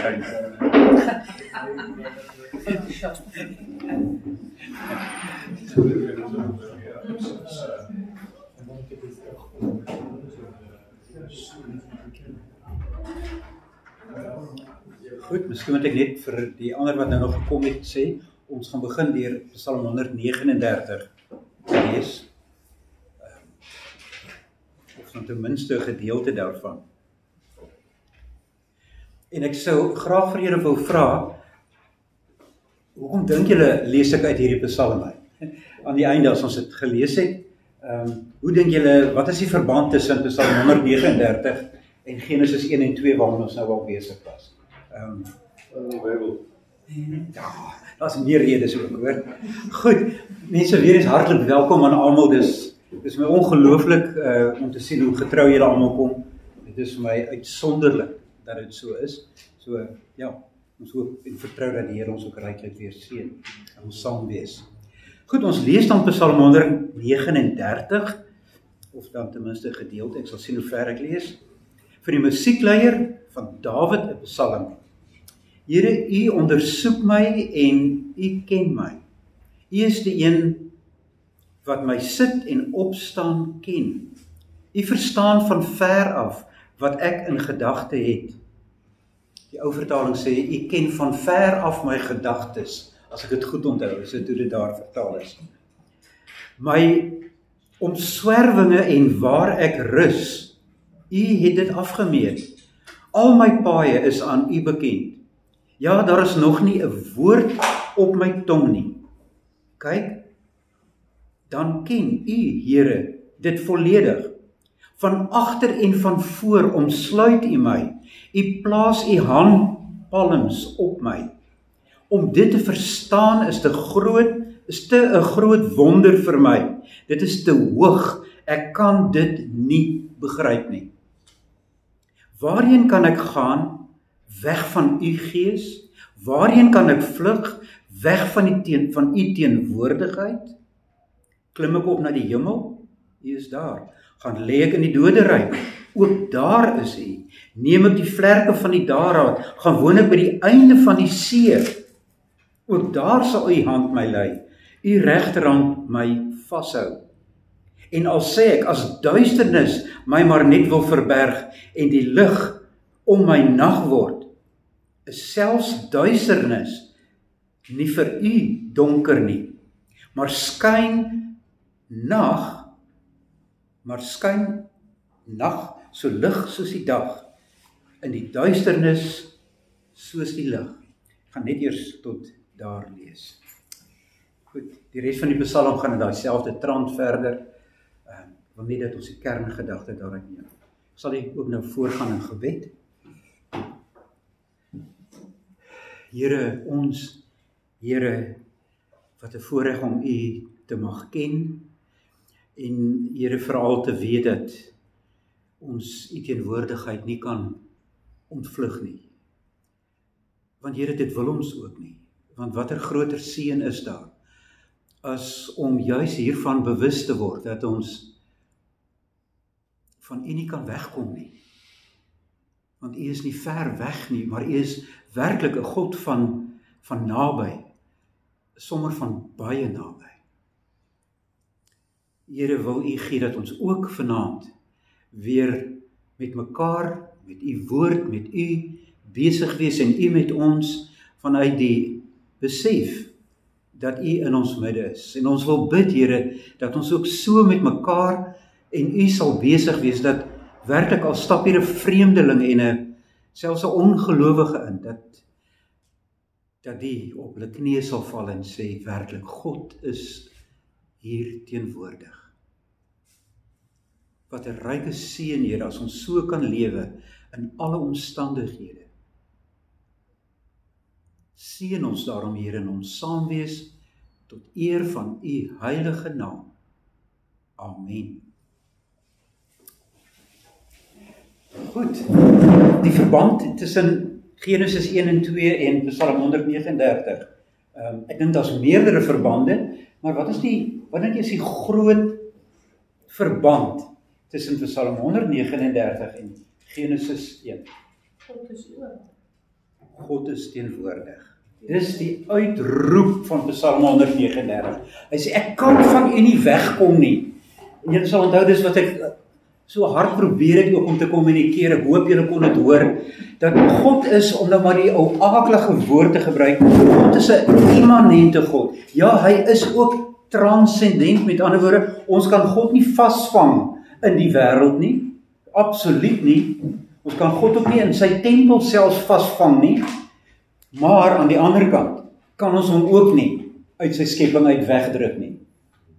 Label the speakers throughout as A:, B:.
A: skyn. Goed, miskien moet ek net vir die ander wat nou nog gekom het sê, ons gaan begin deur Psalm 139 lees. Of dan ten minste 'n gedeelte daarvan. En ek sou graag vir julle wou vra, hoekom dink julle lees ek uit hierdie Psalm uit? Aan die einde as ons dit gelees het, hoe dink julle, wat is die verband tussen Psalm 139 en Genesis 1 en 2 waarmee ons nou al besig was?
B: Bybel.
A: Ja, daar's meer redes ook, hoor. Goed, mense, weer eens hartlik welkom aan almal. Dis my ongelooflik om te sien hoe getrou julle almal kom. Dit is vir my uitsonderlik dat dit so is. So, ja, ons hoop en vertrou dat die Here ons ook ryklik weer seën en ons saam wees. Goed, ons lees dan Psalm 139, of dan ten minste 'n gedeelte, ek sal sien hoe ver ek lees. Vir die musiekleier van Dawid 'n psalm. Here, U ondersoek my en U ken my. U is die een wat my sit en opstaan ken. U verstaan van ver af wat ek in gedagte het. Die ou vertaling sê, U ken van ver af my gedagtes, as ek dit goed onthou, is dit hoe dit daar vertaal is. My omswervinge en waar ek rus, U het dit afgemeet. Al my paaie is aan U bekend. Ja, daar is nog nie 'n woord op my tong nie. Kyk, dan ken U, Here, dit volledig. Van agter en van voor omsluit U my. U plaas U handpalms op my. Om dit te verstaan is te 'n groot wonder vir my. Dit is te hoog, ek kan dit nie begryp nie. Waarheen kan ek gaan? Weg van U gees? Waarheen kan ek vlug? Weg van U teenwoordigheid? Klim ek op na die hemel? U is daar. Gaan lê ek in die doderyk? Ook daar is U. Neem ek die vlerke van die daraad? Gaan woon ek by die einde van die see? Ook daar sal U hand my lei. U regterhand my vashou. En al sê ek, as duisternis my maar net wil verberg en die lig om my nag word, is selfs duisternis nie vir U donker nie, maar skyn nag so lig soos die dag, in die duisternis soos die lig. Ek gaan net eers tot daar lees. Goed, die res van die Psalm gaan in daai selfde trant verder. Wil net dat ons die kerngedagte daaruit neem. Ek sal ook nou voorgaan in gebed. Here, wat 'n voorreg om U te mag ken, en Here, veral te weet dat ons U teenwoordigheid nie kan ontvlug nie. Want Here, dit wil ons ook nie. Want watter groter seën is daar, as om juis hiervan bewus te word, dat ons van U nie kan wegkom nie. Want U is nie ver weg nie, maar U is werklik 'n God van naby, sommer van baie naby. Here, wil U gee dat ons ook vanaand weer met mekaar, met U woord, met U besig wees en U met ons vanuit die besef dat U in ons midde is. En ons wil bid, Here, dat ons ook so met mekaar en U sal besig wees, dat werklik al stap hier 'n vreemdeling en selfs 'n ongelowige in, dat die op hulle knieë sal val en sê, werklik, God is hier teenwoordig. Wat 'n ryke seën, Here, as ons so kan lewe in alle omstandighede. Seën ons daarom, Here, in ons saam wees tot eer van U heilige naam. Amen. Goed, die verband tussen Genesis 1 en 2 en Psalm 139. Ek dink daar's meerdere verbande, maar wat dink jy is die groot verband tussen Psalm 139 en Genesis 1?
C: God is oor.
A: God is teenwoordig. Dis die uitroep van Psalm 139. Hy sê, ek kan van u nie wegkom nie. En julle sal onthou, dis wat ek so hard probeer het ook om te kommunikeer. Ek hoop julle kon dit hoor, dat God is, om nou maar die ou aaklige woord te gebruik, God is 'n immanente God. Ja, hy is ook transcendent, met ander woorde, ons kan God nie vasvang in die wêreld nie, absoluut nie. Ons kan God ook nie in sy tempel selfs vasvang nie, maar aan die ander kant kan ons hom ook nie uit sy skepping uit wegdruk nie.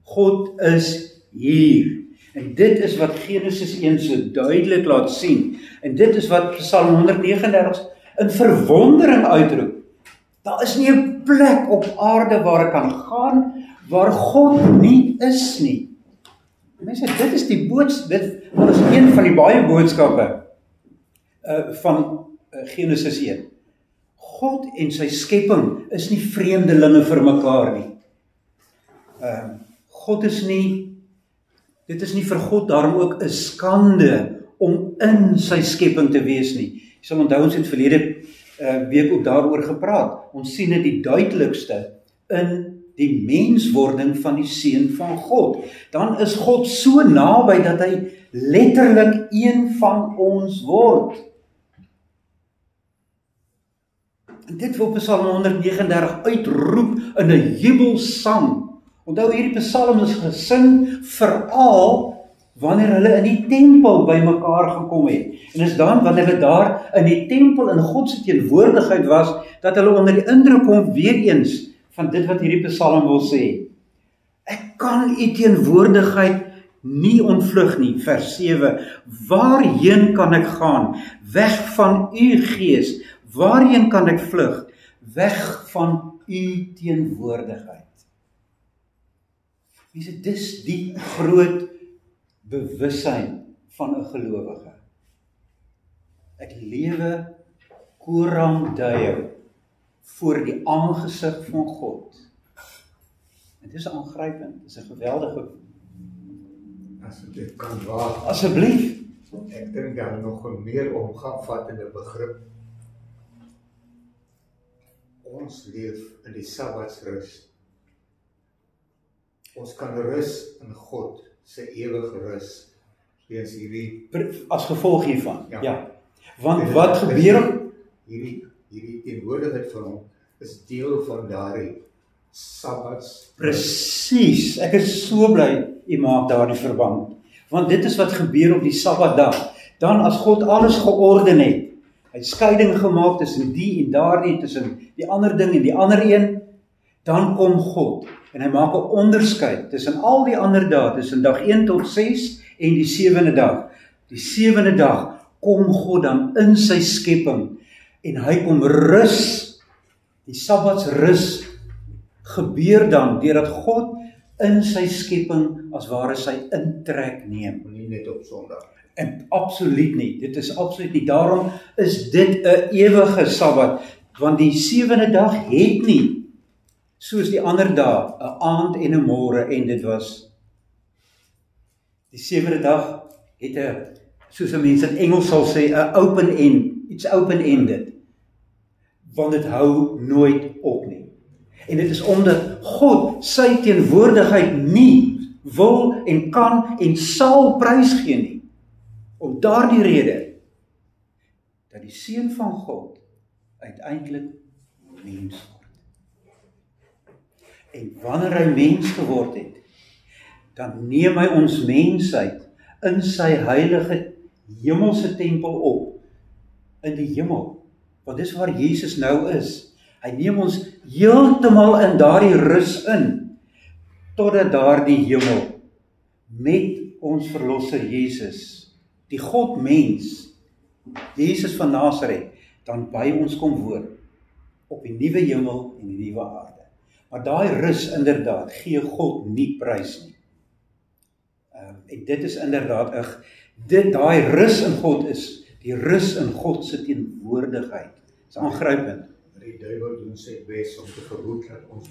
A: God is hier. En dit is wat Genesis 1 so duidelik laat sien. En dit is wat Psalm 139 in verwondering uitroep. Daar is nie 'n plek op aarde waar ek kan gaan, waar God nie is nie. Mense, dit is die dit is een van die baie boodskappe van Genesis 1. God en sy skepping is nie vreemdelinge vir mekaar nie. God is nie, dit is nie vir God daarom ook 'n skande om in sy skepping te wees nie. Jy sal onthou, ons het verlede week ook daaroor gepraat. Ons sien dit die duidelikste in die menswording van die Seun van God. Dan is God so naby dat hy letterlik een van ons word. En dit wil Psalm 139 uitroep in 'n jubelsang. Onthou, hierdie psalm is gesing veral wanneer hulle in die tempel bymekaar gekom het. En is dan wanneer hulle daar in die tempel in God se teenwoordigheid was, dat hulle onder die indruk kom weer eens van dit wat hierdie psalm wil sê. Ek kan u teenwoordigheid nie ontvlug nie. Vers 7. Waarheen kan ek gaan? Weg van u gees. Waarheen kan ek vlug? Weg van u teenwoordigheid. Dis die groot bewussyn van 'n gelowige. Ek lewe coram Deo voor die aangesig van God. En dit is aangrypend, dit is 'n geweldige.
B: As ek dit kan waag,
A: asseblief.
B: Ek dink daar nog 'n meer omvattende begrip. Ons leef in die Sabbatsrus. Ons kan rus in God se ewige rus weens hierdie
A: as gevolg hiervan. Ja. Want
B: en
A: wat gebeur
B: hierdie teenwoordigheid van hom is deel van daardie Sabbats.
A: Presies. Ek is so bly u maak daardie verband. Want dit is wat gebeur op die Sabbatdag. Dan as God alles georden het, hy het skeiding gemaak tussen die en daardie, tussen die ander ding en die ander een, dan kom God en hy maak 'n onderskeid tussen al die ander dae, tussen dag 1 tot 6 en die 7de dag. Die 7de dag kom God dan in sy skepping en hy kom rus. Die Sabbatsrus gebeur dan deurdat God in sy skepping as ware sy intrek neem.
B: Nie net op Sondag.
A: En absoluut nie. Dit is absoluut nie. Daarom is dit 'n ewige Sabbat, want die 7de dag het nie soos die ander dae 'n aand en 'n môre, en dit was die 7de dag het 'n, soos 'n mens in Engels sal sê, 'n open end, iets open-ended, want dit hou nooit op nie. En dit is omdat God sy teenwoordigheid nie wil en kan en sal prysgee nie. Om daardie rede dat die Seun van God uiteindelik mens word. En wanneer hy mens geword het, dan neem hy ons mensheid in sy heilige hemelse tempel op, in die hemel, want dis waar Jesus nou is. Hy neem ons heeltemal in daardie rus in, totdat daardie hemel met ons verlosser Jesus, die God mens, Jesus van Nasaret, dan by ons kom woon, op die nuwe hemel en die nuwe aarde. Maar daai rus inderdaad gee God nie prys nie. En dit is inderdaad daai rus in God is die rus in God se teenwoordigheid. Dit is aangrypend.
B: Die duiwel doen sy bes om te verhoed dat ons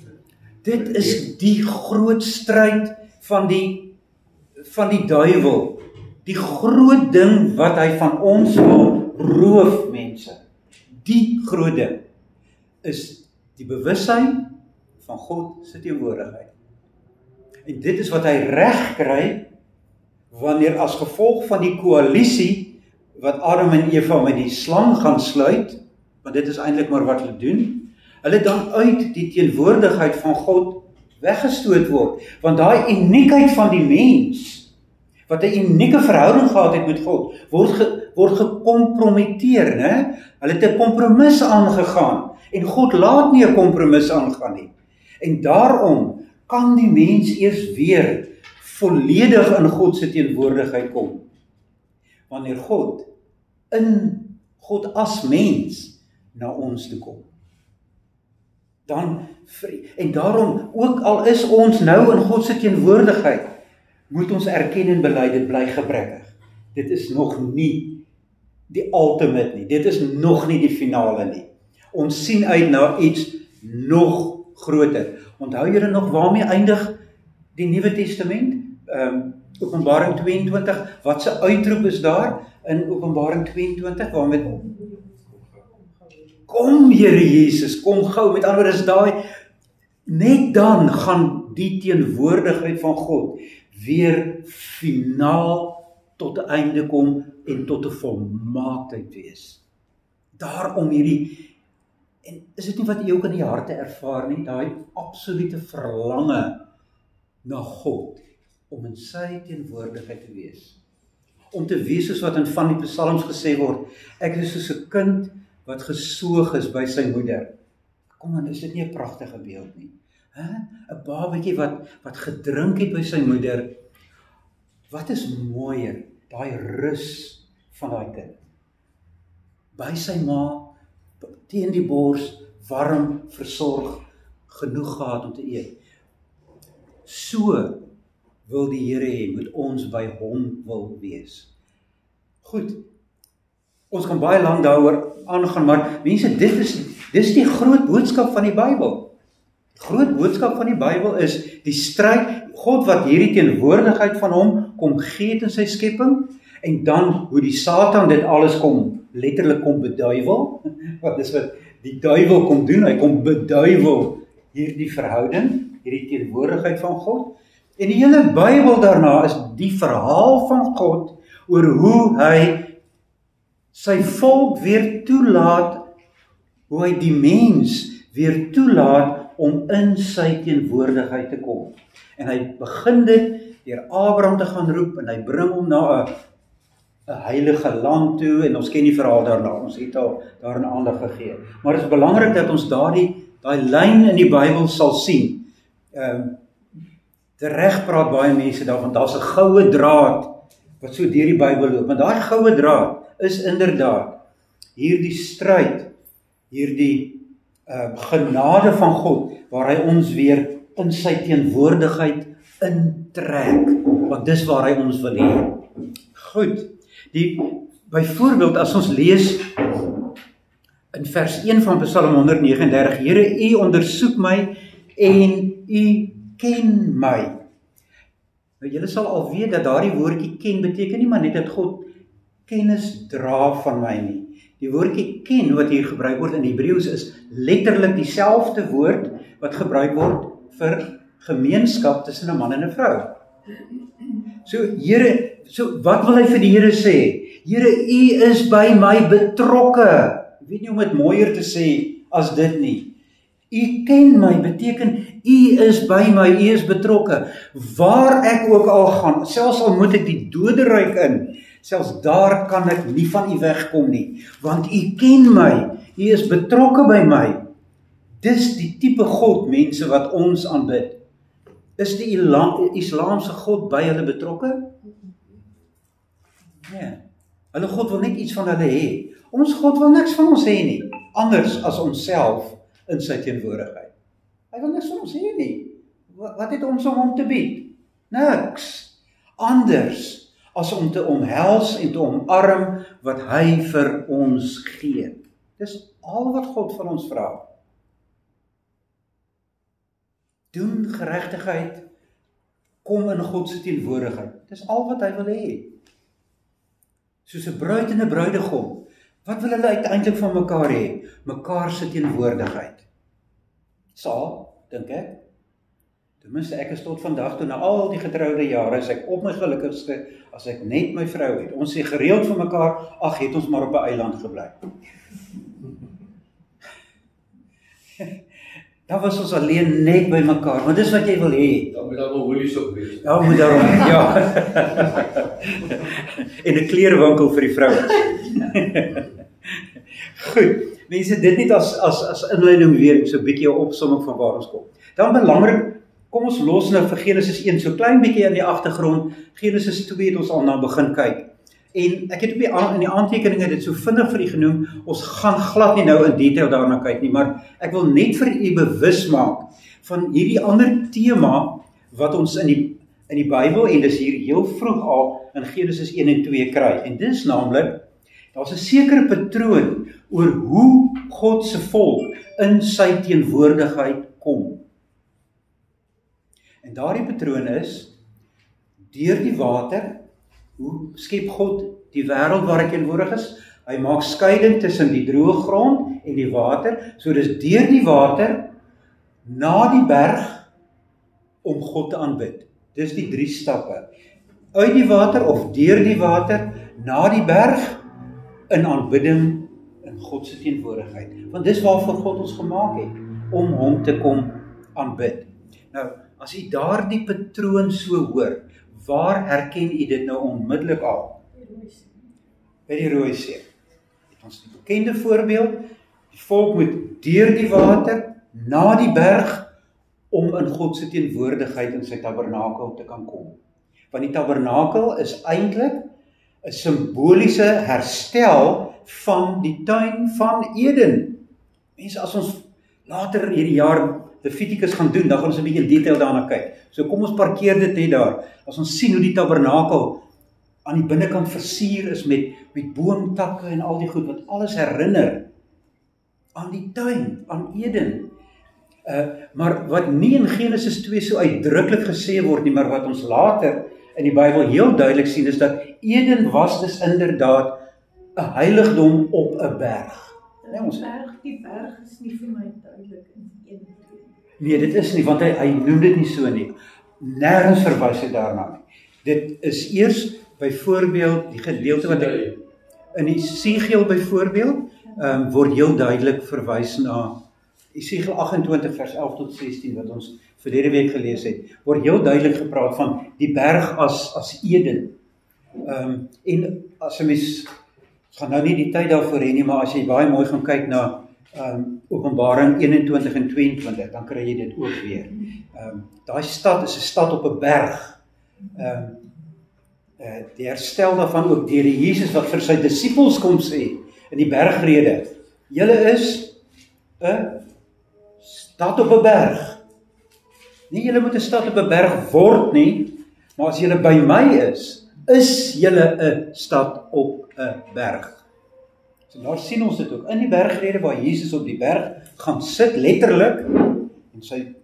A: dit is die groot stryd van die duiwel. Die groot ding wat hy van ons wil roof, mense. die groot ding is die bewussyn van God se teenwoordigheid. En dit is wat hy reg kry wanneer as gevolg van die koalisie wat Adam en Eva met die slang gaan sluit, want dit is eintlik maar wat hulle doen, hulle dan uit die teenwoordigheid van God weggestoot word, want daai uniekheid van die mens, wat 'n unieke verhouding gehad het met God, word gekompromiteer, né? Hulle het 'n kompromis aangegaan, en God laat nie 'n kompromis aangaan nie. En daarom kan die mens eers weer volledig in God se teenwoordigheid kom, wanneer God as mens na ons toe kom. En daarom, ook al is ons nou in God se teenwoordigheid, moet ons erken en bely, dit bly gebrekkig. Dit is nog nie die ultimate nie, dit is nog nie die finale nie. Ons sien uit na iets nog groter. Onthou julle nog waarmee eindig die Nuwe Testament? Openbaring 22, wat se uitroep is daar in Openbaring 22, waarmee kom Here Jesus, kom gou, met ander woorde is daai, net dan gaan die teenwoordigheid van God weer finaal tot 'n einde kom en tot 'n volmaaktheid wees. Daarom hierdie, en is dit nie wat jy ook in die harte ervaar nie, daai absolute verlange na God, om in sy teenwoordigheid te wees. Om te wees soos wat in van die psalms gesê word, ek is soos 'n kind wat gesoog is by sy moeder. Kom aan, is dit nie 'n pragtige beeld nie? 'n babatjie wat gedrink het by sy moeder. Wat is mooier, daai rus van daai kind? By sy ma, teen die bors, warm, versorg, genoeg gehad om te eet. So wil die Here hê, moet ons by hom wil wees. Goed, ons kan baie lank daaroor aangaan, maar mense, dis die groot boodskap van die Bybel. Die groot boodskap van die Bybel is die stryd, God wat hierdie teenwoordigheid van hom kom gee in sy skepping, en dan hoe die Satan dit alles letterlik kom beduiwel. Wat is wat die duiwel kom doen? Hy kom beduiwel hierdie verhouding, hierdie teenwoordigheid van God. En die hele Bybel daarna is die verhaal van God oor hoe hy sy volk weer toelaat, hoe hy die mens weer toelaat om in sy teenwoordigheid te kom. En hy begin dit deur Abraham te gaan roep, en hy bring hom na 'n heilige land toe, en ons ken die verhaal daarna, ons het al daarin aandag gegee. Maar dit is belangrik dat ons daai lyn in die Bybel sal sien. Tereg praat baie mense daarvan, daar's 'n goue draad wat so deur die Bybel loop, maar daai goue draad is inderdaad hierdie stryd, hierdie genade van God, waar hy ons weer in sy teenwoordigheid intrek, want dis waar hy ons wil hê. Goed, byvoorbeeld as ons lees in vers 1 van Psalm 139, Here, U ondersoek my en U ken my. Nou, julle sal al weet dat daardie woordjie ken beteken nie maar net dat God kennis dra van my nie. Die woordjie ken wat hier gebruik word in Hebreëus is letterlik dieselfde woord wat gebruik word vir gemeenskap tussen 'n man en 'n vrou. So Here, wat wil hy vir die Here sê? Here, U is by my betrokke. Ek weet nie om dit mooier te sê as dit nie. U ken my beteken U is by my, U is betrokke. Waar ek ook al gaan, selfs al moet ek die doderyk in, selfs daar kan ek nie van U wegkom nie, want U ken my, U is betrokke by my. Dis die tipe God, mense, wat ons aanbid. Is die Islamse God by hulle betrokke? Nee. Hulle God wil net iets van hulle hê. Ons God wil niks van ons hê nie, anders as onsself in sy teenwoordigheid. Hy wil niks van ons hê nie. Wat het ons om hom te bied? Niks. Anders as om te omhels en te omarm wat hy vir ons gee. Dis al wat God van ons vra. Doen geregtigheid, kom in God se teenwoordigheid. Dis al wat hy wil hê. Soos 'n bruid en 'n bruidegom Wat wil hulle uiteindelik van mekaar hê? Mekaar se teenwoordigheid. Saal, dink ek. Ten minste ek is tot vandag toe, na al die getroude jare, is ek op my gelukkigste as ek net my vrou het. Ons sê gereeld vir mekaar, ag, het ons maar op 'n eiland gebly. Dan was ons alleen net by mekaar, want dis wat jy wil hê.
C: Dan moet daar wel holies op wees.
A: Ja, moet daarom, ja. En 'n kleerwinkel vir die vrouens. Goed, mense, dit net as inleiding weer, so 'n bietjie 'n opsomming van waar ons kom. Dan belangrik, kom ons los nou vir Genesis 1, so klein bietjie in die agtergrond. Genesis 2 het ons al na begin kyk. En ek het op in die aantekeninge dit so vinnig vir u genoem, ons gaan glad nie nou in detail daarna kyk nie, maar ek wil net vir u bewus maak van hierdie ander tema wat ons in die Bybel, en dis hier heel vroeg al in Genesis 1 en 2 kry. En dis naamlik, daar's 'n sekere patroon oor hoe God se volk in sy teenwoordigheid kom. En daardie patroon is, deur die water, hoe skep God die wêreld waar hy teenwoordig is? Hy maak skeiding tussen die droë grond en die water, so dis deur die water, na die berg, om God te aanbid. Dis die 3 stappe. Uit die water of deur die water, na die berg, in aanbidding in God se teenwoordigheid. Want dis waarvoor God ons gemaak het, om hom te kom aanbid. Nou, as u daardie patroon so hoor, waar herken u dit nou onmiddellik al? By die Rooi See. Het ons die bekende voorbeeld, die volk moet deur die water, na die berg, om in God se teenwoordigheid in sy tabernakel te kan kom. Want die tabernakel is eintlik 'n simboliese herstel van die tuin van Eden. Mense, as ons later hierdie jaar Levitikus gaan doen, dan gaan ons 'n bietjie in detail daarna kyk. So kom ons parkeer dit net daar. As ons sien hoe die tabernakel aan die binnekant versier is met boomtakke en al die goed, wat alles herinner aan die tuin, aan Eden. Maar wat nie in Genesis 2 so uitdruklik gesê word nie, maar wat ons later in die Bybel heel duidelik sien, is dat Eden was dus inderdaad 'n heiligdom op 'n berg.
D: Nee, die berg is nie vir my duidelik in 1.
A: Nee, dit is nie, want hy noem dit nie so nie. Nêrens verwys hy daarna nie. Dit is eers byvoorbeeld die gedeelte wat ek in Esegiel byvoorbeeld word heel duidelik verwys na Esegiel 28 vers 11 tot 16 wat ons verlede week gelees het. Word heel duidelik gepraat van die berg as Eden. En as 'n mens gaan nou nie die tyd daarvoor hê nie, maar as jy baie mooi gaan kyk na Openbaring 21 en 22, dan kry jy dit ook weer. Daai stad is 'n stad op 'n berg. Die herstel daarvan ook deur die Jesus wat vir sy disippels kom sê in die bergrede. Julle is 'n stad op 'n berg. Nie julle moet 'n stad op 'n berg word nie, maar as julle by my is julle 'n stad op 'n berg. So daar sien ons dit ook in die bergrede waar Jesus op die berg gaan sit, letterlik, en sy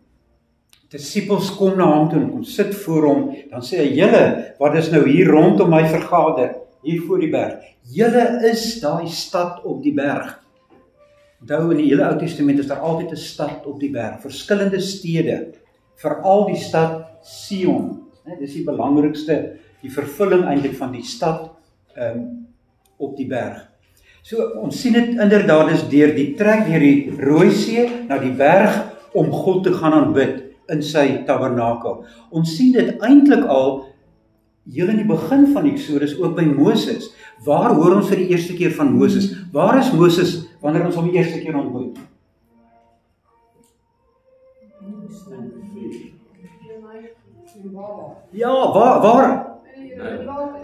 A: disippels kom na hom toe en kom sit voor hom, dan sê hy, julle, wat is nou hier rondom my vergader, hier voor die berg, julle is daai stad op die berg. Onthou, in die hele Ou Testament is daar altyd 'n stad op die berg, verskillende stede, veral die stad Sion, dis die belangrikste, die vervulling eintlik van die stad op die berg. So, ons sien dit inderdaad is deur die trek deur die Rooi See na die berg om God te gaan aanbid in sy tabernakel. Ons sien dit eintlik al heel in die begin van Eksodus, ook by Moses. Waar hoor ons vir die eerste keer van Moses? Waar is Moses wanneer ons hom die eerste keer ontmoet? Ja, waar?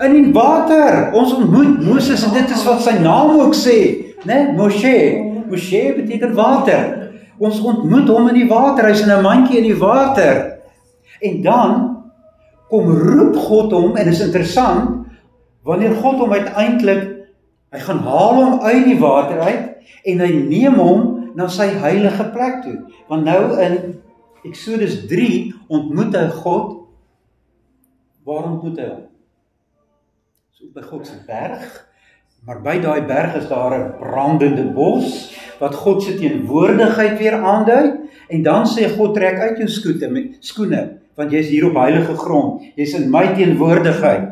A: In die water. Ons ontmoet Moses en dit is wat sy naam ook sê, né? Moshe beteken water. Ons ontmoet hom in die water. Hy's in 'n mandjie in die water. En dan kom roep God hom en is interessant wanneer God hom uiteindelik hy gaan haal hom uit die water uit en hy neem hom na sy heilige plek toe. Want nou in Eksodus 3 ontmoet hy God. Waar ontmoet hy hom? So by God se berg, Maar by daai berg is daar 'n brandende bos wat God se teenwoordigheid weer aandui, en dan sê God, trek uit jou skoene, want jy's hier op heilige grond, jy's in my teenwoordigheid.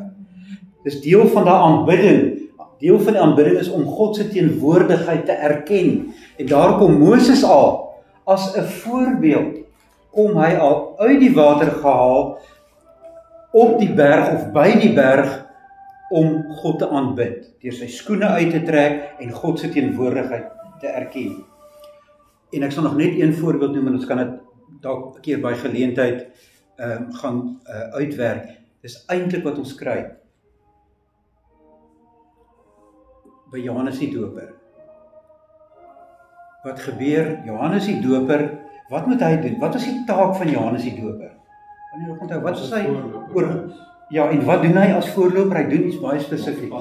A: Dis deel van daai aanbidding. Deel van die aanbidding is om God se teenwoordigheid te erken. En daar kom Moses al, as 'n voorbeeld, kom hy al uit die water gehaal, op die berg of by die berg, om God te aanbid, deur sy skoene uit te trek en God se teenwoordigheid te erken. En ek sal nog net een voorbeeld noem, en ons kan dit dalk 'n keer by geleentheid gaan uitwerk. Dis eintlik wat ons kry by Johannes die Doper. Wat gebeur? Johannes die Doper, wat moet hy doen? Wat is die taak van Johannes die Doper? Wat is hy oor? Ja, en wat doen hy as voorloper? Hy doen iets baie spesifiek.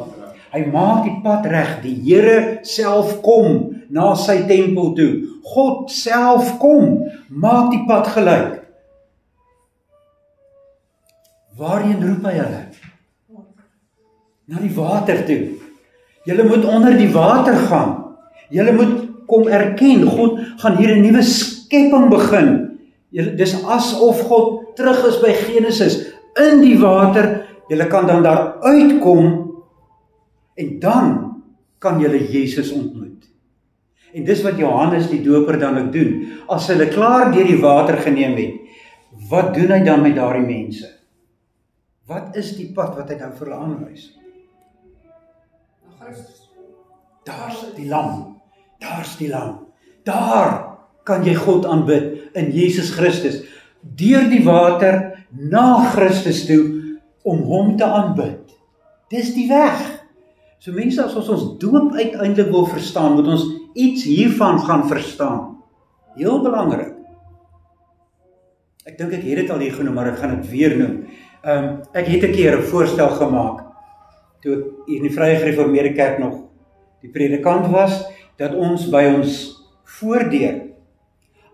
A: Hy maak die pad reg. Die Here self kom na sy tempel toe. God self kom, maak die pad gelyk. Waarheen roep hy hulle? Na die water toe. Julle moet onder die water gaan. Julle moet kom erken, God gaan hier 'n nuwe skepping begin. Dis asof God terug is by Genesis, in die water. Julle kan dan daar uitkom, en dan kan julle Jesus ontmoet. En dis wat Johannes die Doper dan ook doen. As hulle klaar deur die water geneem het, wat doen hy dan met daardie mense? Wat is die pad wat hy dan vir hulle aanwys? Daar's die lam. Daar's die lam. Daar kan jy God aanbid in Jesus Christus. Deur die water na Christus toe om hom te aanbid. Dis die weg. So mense, as ons doop uiteindelik wil verstaan, moet ons iets hiervan gaan verstaan. Heel belangrik. Ek dink ek het dit al hier genoem, maar ek gaan dit weer noem. Ek het 'n keer 'n voorstel gemaak, toe ek hier in die Vrye Gereformeerde Kerk nog die predikant was, dat ons by ons voordeur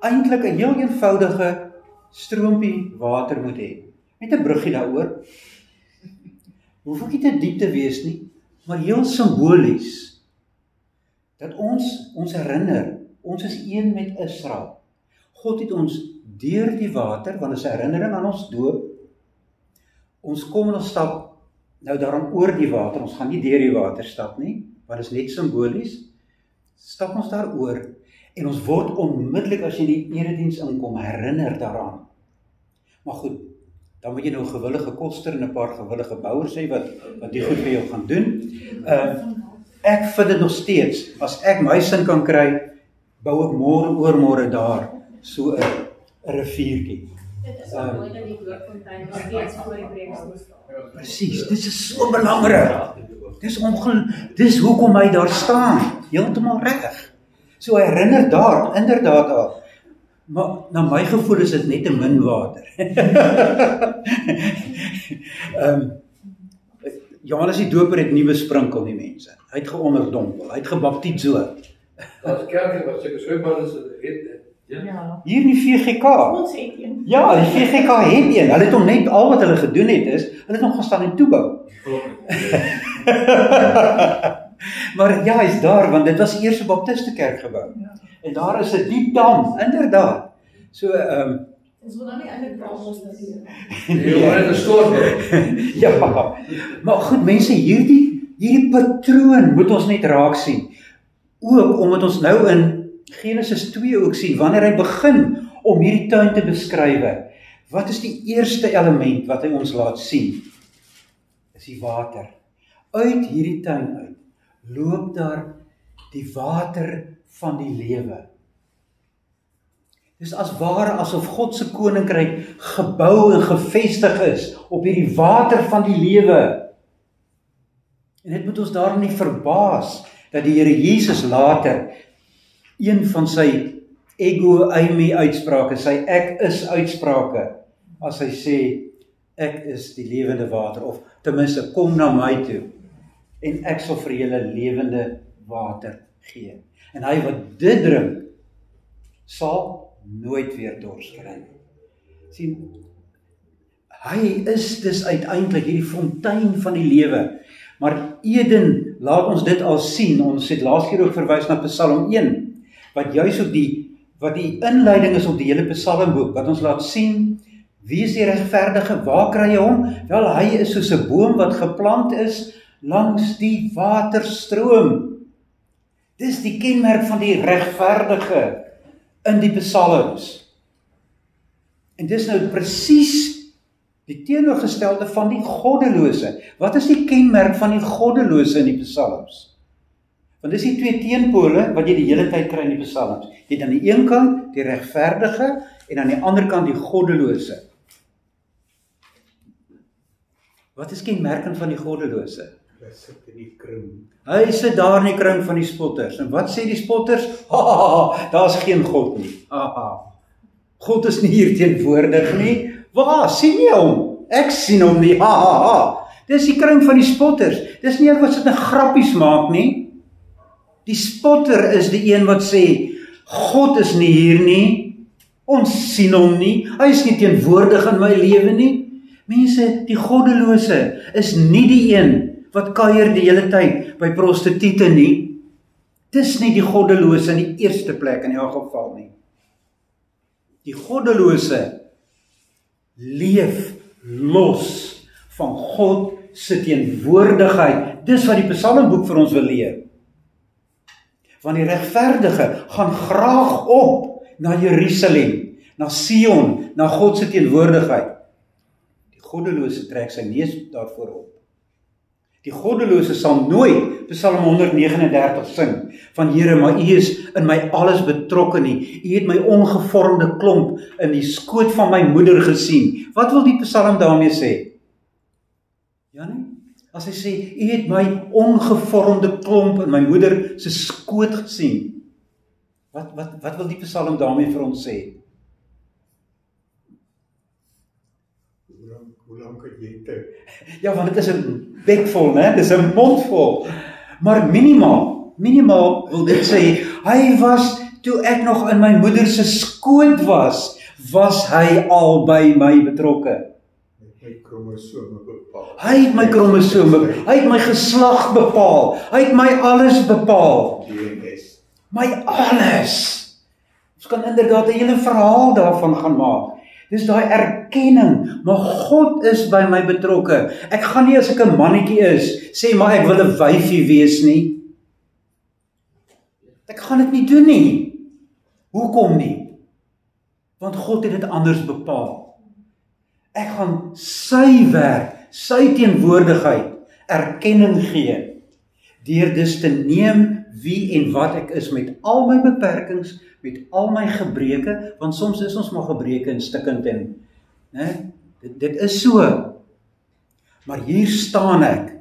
A: eintlik 'n heel eenvoudige stroompie water moet hê. Net 'n bruggie daaroor. Hoef ook nie te diep te wees nie, maar heel simbolies, dat ons herinner, ons is een met Israel. God het ons deur die water, want dit is 'n herinnering aan ons doop, ons kom en ons stap nou daarom oor die water, ons gaan nie deur die water stap nie, want dit is net simbolies, stap ons daar oor, en ons word onmiddellik as jy die erediens inkom, herinner daaraan. Maar goed, dan moet jy nou 'n gewillige koster en 'n paar gewillige bouers hê wat die goed vir jou gaan doen. Ek vind dit nog steeds, as ek my sin kan kry, bou ek oormôre daar so 'n riviertjie.
C: Dit is ook mooi dat die Doopfontein nog steeds voor die preekstoel staan.
A: Presies, dit is so belangrik. Dis hoekom hy daar staan, heeltemal reg. So hy herinner daar, inderdaad daar. Maar na my gevoel is dit net 'n min water. Johannes die Doper het nie besprinkel nie, mense. Hy het geonderdompel, hy het gebaptizo.
E: Daar's kerke wat seker swembad is het.
D: Ja.
A: Hier in die VGK.
D: Ons het een.
A: Ja, die VGK het een. Hulle het hom net, al wat hulle gedoen het is, hulle het hom gaan staan en toebou. Maar ja, hy's daar, want dit was die eerste Baptistekerk gebou.
D: Ja.
A: En daar is 'n diep dam, inderdaad. So,
D: Ons wil nou nie eintlik bramels natuurlik.
E: Jy hoor dit 'n storm.
A: ja, maar goed mense, hierdie patroon moet ons net raak sien. Ook omdat ons nou in Genesis 2 ook sien, wanneer hy begin om hierdie tuin te beskrywe, wat is die eerste element wat hy ons laat sien? Is die water. Uit hierdie tuin uit loop daar die water van die lewe. Dis as ware asof God se koninkryk gebou en gevestig is op hierdie water van die lewe. En dit moet ons daarom nie verbaas dat die Here Jesus later een van sy ego eimi uitsprake, sy ek is uitsprake, as hy sê ek is die lewende water, of ten minste kom na my toe en ek sal vir julle lewende water gee. En hy wat dit drink sal nooit weer dors kry. Sien, hy is dus uiteindelik hierdie fontein van die lewe. Maar Eden laat ons dit al sien. Ons het laas keer ook verwys na Psalm 1, wat juis op wat die inleiding is op die hele Psalmboek, wat ons laat sien, wie is die regverdige, waar kry jy hom? Wel, hy is soos 'n boom wat geplant is langs die waterstroom. Dis die kenmerk van die regverdige in die psalms. En dis nou presies die teenoorgestelde van die goddelose. Wat is die kenmerk van die goddelose in die psalms? Want dis die twee teenpole wat jy die hele tyd kry in die psalms. Jy het aan die een kant die regverdige en aan die ander kant die goddelose. Wat is kenmerkend van die goddelose?
B: Hy sit in die kring.
A: Hy sit daar in die kring van die spotters. En wat sê die spotters? Ha, daar's geen God nie. God is nie hier teenwoordig nie. Waar? Sien jy hom? Ek sien hom nie. Dis die kring van die spotters. Dis nie wat sit 'n grappies maak nie. Die spotter is die een wat sê, God is nie hier nie. Ons sien hom nie. Hy is nie teenwoordig in my lewe nie. Mense, die goddelose is nie die een wat kuier die hele tyd by prostituie nie. Dis nie die goddelose in die eerste plek in elk geval nie. Die goddelose leef los van God se teenwoordigheid. Dis wat die Psalmboek vir ons wil leer. Want die regverdige gaan graag op na Jerusalem, na Sion, na God se teenwoordigheid. Die goddelose trek sy neus daarvoor op. Die goddelose sal nooit Psalm 139 sing van Here, maar U is in my alles betrokke nie. U het my ongevormde klomp in die skoot van my moeder gesien. Wat wil die Psalm daarmee sê? Ja nie? As hy sê, U het my ongevormde klomp in my moeder se skoot gesien. Wat wil die Psalm daarmee vir ons sê?
B: Hoe lang het jy te?
A: Ja, want dit is 'n bekvol, né? Dis 'n mondvol. Maar minimaal wil dit sê, hy was, toe ek nog in my moeder se skoot was hy al by my betrokke.
B: My kromosome bepaal.
A: Hy het my kromosome, hy het my geslag bepaal, hy het my alles bepaal.
B: DNS.
A: My alles. Ons kan inderdaad 'n hele verhaal daarvan gaan maak. Dis daai erkenning, maar God is by my betrokke. Ek gaan nie as ek 'n mannetjie is, sê maar ek wil 'n wyfie wees nie. Ek gaan dit nie doen nie. Hoekom nie? Want God het dit anders bepaal. Ek gaan sy werk, sy teenwoordigheid, erkenning gee, deur dus te neem wie en wat ek is met al my beperkings, met al my gebreke, want soms is ons maar gebreke en stikkend en, né? Dit is so. Maar hier staan ek,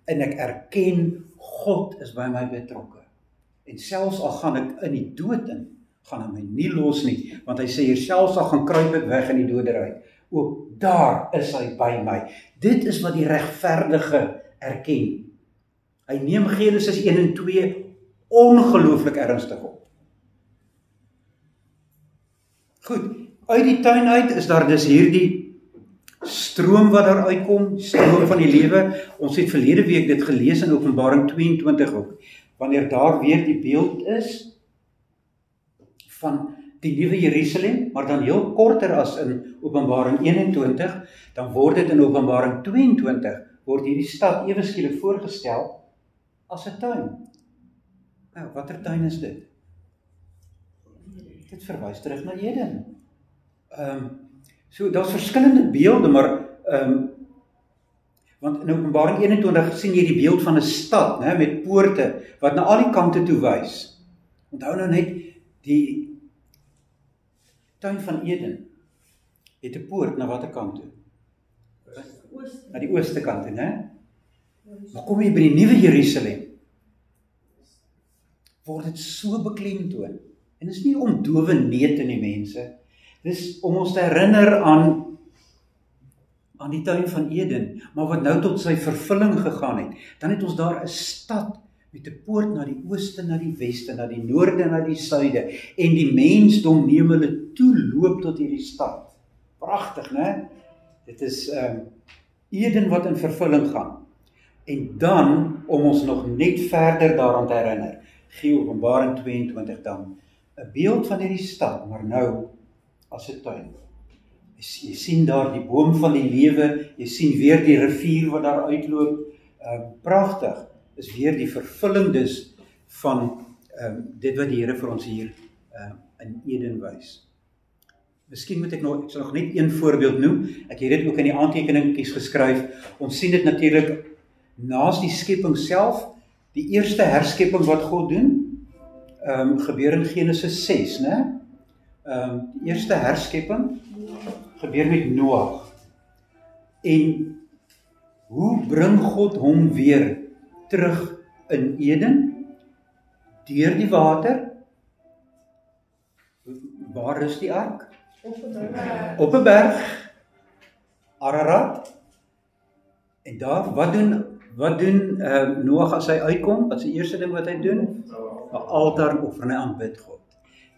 A: en ek erken, God is by my betrokke. En selfs al gaan ek in die dood in, gaan hy my nie los nie, want hy sê hier, selfs al gaan kruip ek weg in die doderyk, ook daar is hy by my. Dit is wat die regverdige erken. Hy neem Genesis 1 en 2 ongelooflik ernstig op. Goed, uit die tuin uit is daar dus hierdie stroom wat daar uitkom, stroom van die lewe. Ons het verlede week dit gelees in Openbaring 22 ook, wanneer daar weer die beeld is van die nuwe Jerusalem, maar dan heel korter as in Openbaring 21, dan word dit in Openbaring 22, word hierdie stad ewe skielik voorgestel as 'n tuin. Nou, watter tuin is dit? Dit verwys terug na Eden. So, daar's verskillende beelde, maar want in Openbaring 21 sien jy die beeld van 'n stad, né, met poorte wat na al die kante toe wys. Onthou nou net die tuin van Eden het 'n poort na watter kant toe? Na die ooste kant toe, né? Maar kom jy by die nuwe Jerusalem, word dit so beklemtoon. En dit is nie om dowe neete in die mense. Dis om ons te herinner aan die tuin van Eden, maar wat nou tot sy vervulling gegaan het. Dan het ons daar 'n stad met 'n poort na die ooste, na die weste, na die noorde, na die suide, en die mensdom neem hulle toe loop tot hierdie stad. Pragtig, né? Dit is Eden wat in vervulling gaan. En dan, om ons nog net verder daaraan te herinner, gee Openbaring 22 dan 'n beeld van hierdie stad, maar nou as 'n tuin. Jy sien daar die boom van die lewe, jy sien weer die rivier wat daar uitloop, pragtig, is weer die vervulling dus van dit wat die Here vir ons hier in Eden wys. Miskien moet ek sal nog net een voorbeeld noem, ek het dit ook in die aantekeningkies geskryf, ons sien dit natuurlik naas die skepping self, die eerste herskepping wat God doen, gebeur in Genesis 6, né? Die eerste herskepping gebeur met Noag. En hoe bring God hom weer terug in Eden? Deur die water. Waar is die ark? Op 'n berg. Ararat. En daar, wat doen Noag as hy uitkom? Wat is die eerste ding wat hy doen? 'n Altaar offer en hy aanbid God.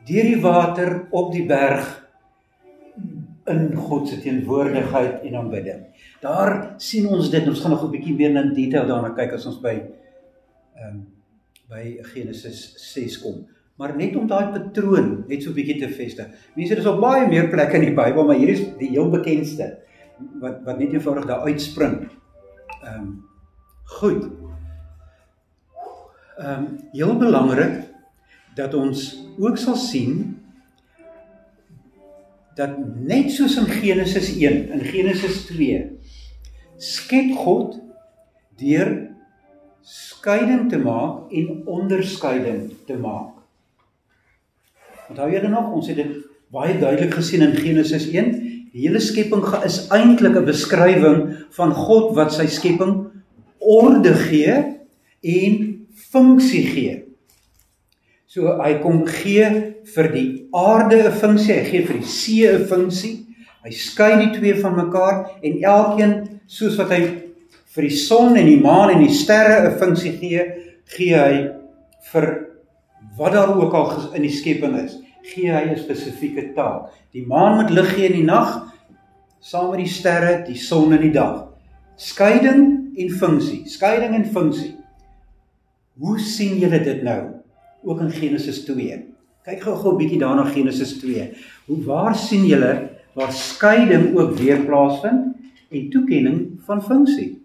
A: Deur die water op die berg in God se teenwoordigheid en aanbidding. Daar sien ons dit, ons gaan nog 'n bietjie meer in detail daarna kyk as ons by Genesis 6 kom. Maar net om daai patroon net so 'n bietjie te vestig. Mense, daar is op baie meer plekke in die Bybel, maar hier is die heel bekendste wat net eenvoudig daar uitspring. Goed. Heel belangrik dat ons ook sal sien dat net soos in Genesis 1, in Genesis 2, skep God deur skeiding te maak en onderskeiding te maak. Onthou julle nog, ons het dit baie duidelik gesien in Genesis 1, die hele skepping is eintlik 'n beskrywing van God wat sy skepping orde gee en funksie gee. So hy kom gee vir die aarde 'n funksie, hy gee vir die see 'n funksie, hy skei die twee van mekaar en elkeen soos wat hy vir die son en die maan en die sterre 'n funksie gee hy vir wat daar ook al in die skepping is, gee hy 'n spesifieke taak. Die maan moet lig gee in die nag, saam met die sterre, die son in die dag. Skeiding en funksie, skeiding en funksie. Hoe sien julle dit nou? Ook in Genesis 2. Kyk gou 'n bietjie daarna Genesis 2. Waar sien julle waar skeiding ook weer plaasvind en toekenning van funksie?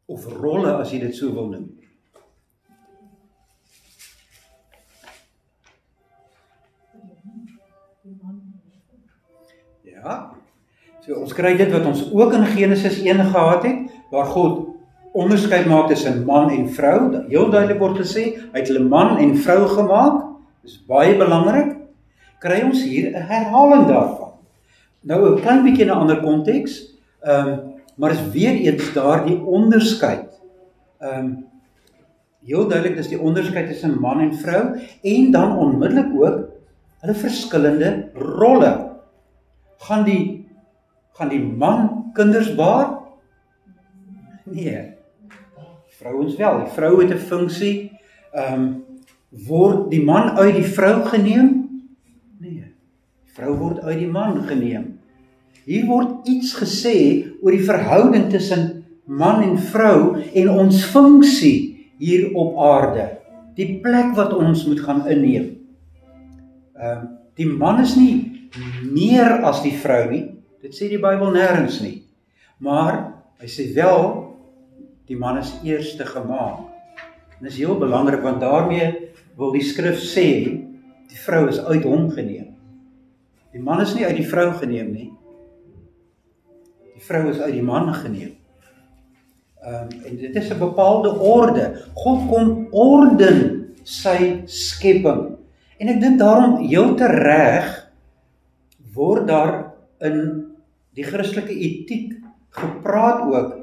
A: Of rolle as jy dit so wil noem. Ja, so ons kry dit wat ons ook in Genesis 1 gehad het, waar God onderskeid maak tussen man en vrou. Heel duidelik word gesê, hy het hulle man en vrou gemaak, dis baie belangrik, kry ons hier 'n herhaling daarvan. Nou 'n klein bietjie in 'n ander konteks, maar is weer eens daar die onderskeid. Heel duidelik is die onderskeid tussen man en vrou, en dan onmiddellik ook hulle verskillende rolle. Gaan die man kinders baar? Nee. Vrouens wel. Die vrou het 'n funksie. Word die man uit die vrou geneem? Nee. Die vrou word uit die man geneem. Hier word iets gesê oor die verhouding tussen man en vrou en ons funksie hier op aarde. Die plek wat ons moet gaan inneem. Die man is nie meer as die vrou nie, dit sê die Bybel nêrens nie, maar hy sê wel, die man is eerste gemaak. En dit is heel belangrik, want daarmee wil die skrif sê, die vrou is uit hom geneem. Die man is nie uit die vrou geneem nie, die vrou is uit die man geneem. En dit is 'n bepaalde orde. God kom orden sy skepping. En ek dink daarom heel tereg word daar in die Christelike etiek gepraat ook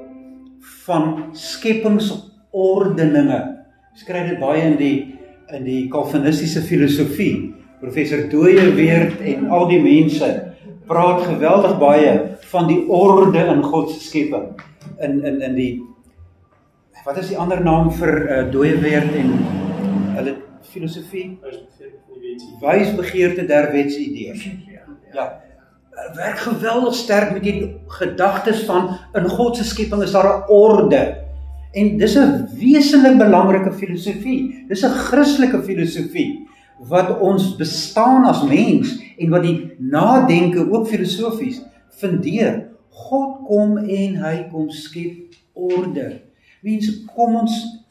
A: van skepingsordeninge. Ons kry dit baie in die Calvinistiese filosofie. Professor Dooyeweerd en al die mense praat geweldig baie van die orde in God se skepping. In die, wat is die ander naam vir Dooyeweerd en hulle filosofie? Wysbegeerte der wetsidee. Ja, werk geweldig sterk met hierdie gedagtes van in God se skepping is daar 'n orde. En dis 'n wesenlik belangrike filosofie. Dis 'n Christelike filosofie wat ons bestaan as mens en wat die nadenke ook filosofies fundeer. God kom en hy kom skep orde. Mense, kom ons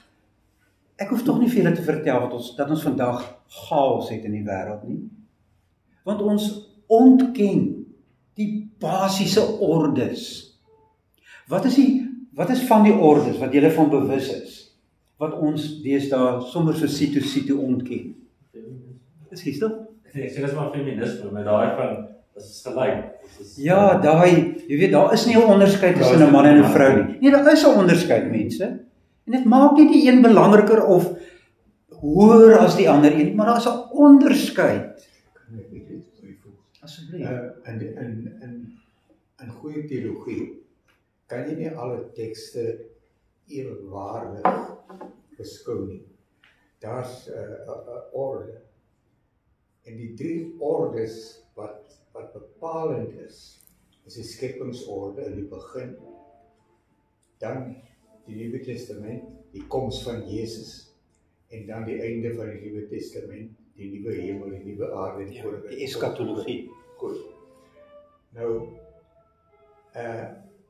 A: ek hoef tog nie vir julle te vertel dat ons vandag chaos het in die wêreld nie. Want ons ontken die basiese ordes. Wat is van die ordes wat julle van bewus is? Wat ons deesdae sommer so sito ontken. Is jy stil?
F: Ek sê dis maar feminisme, met daai van dit is gelyk.
A: Ja, jy weet daar is nie 'n onderskeid tussen 'n man en 'n vrou nie. Nee, daar is 'n onderskeid, mense. En dit maak nie die een belangriker of hoër as die ander een, maar daar is 'n onderskeid. Asseblief.
B: In goeie teologie kan jy nie alle tekste ewenwaardig beskou nie. Daar's 'n orde. En die 3 ordes wat bepalend is die skepingsorde in die begin, dan die Nuwe Testament, die koms van Jesus, en dan die einde van die Nuwe Testament, die nuwe hemel, die nuwe aarde,
A: die eskatologie.
B: Goed. Nou,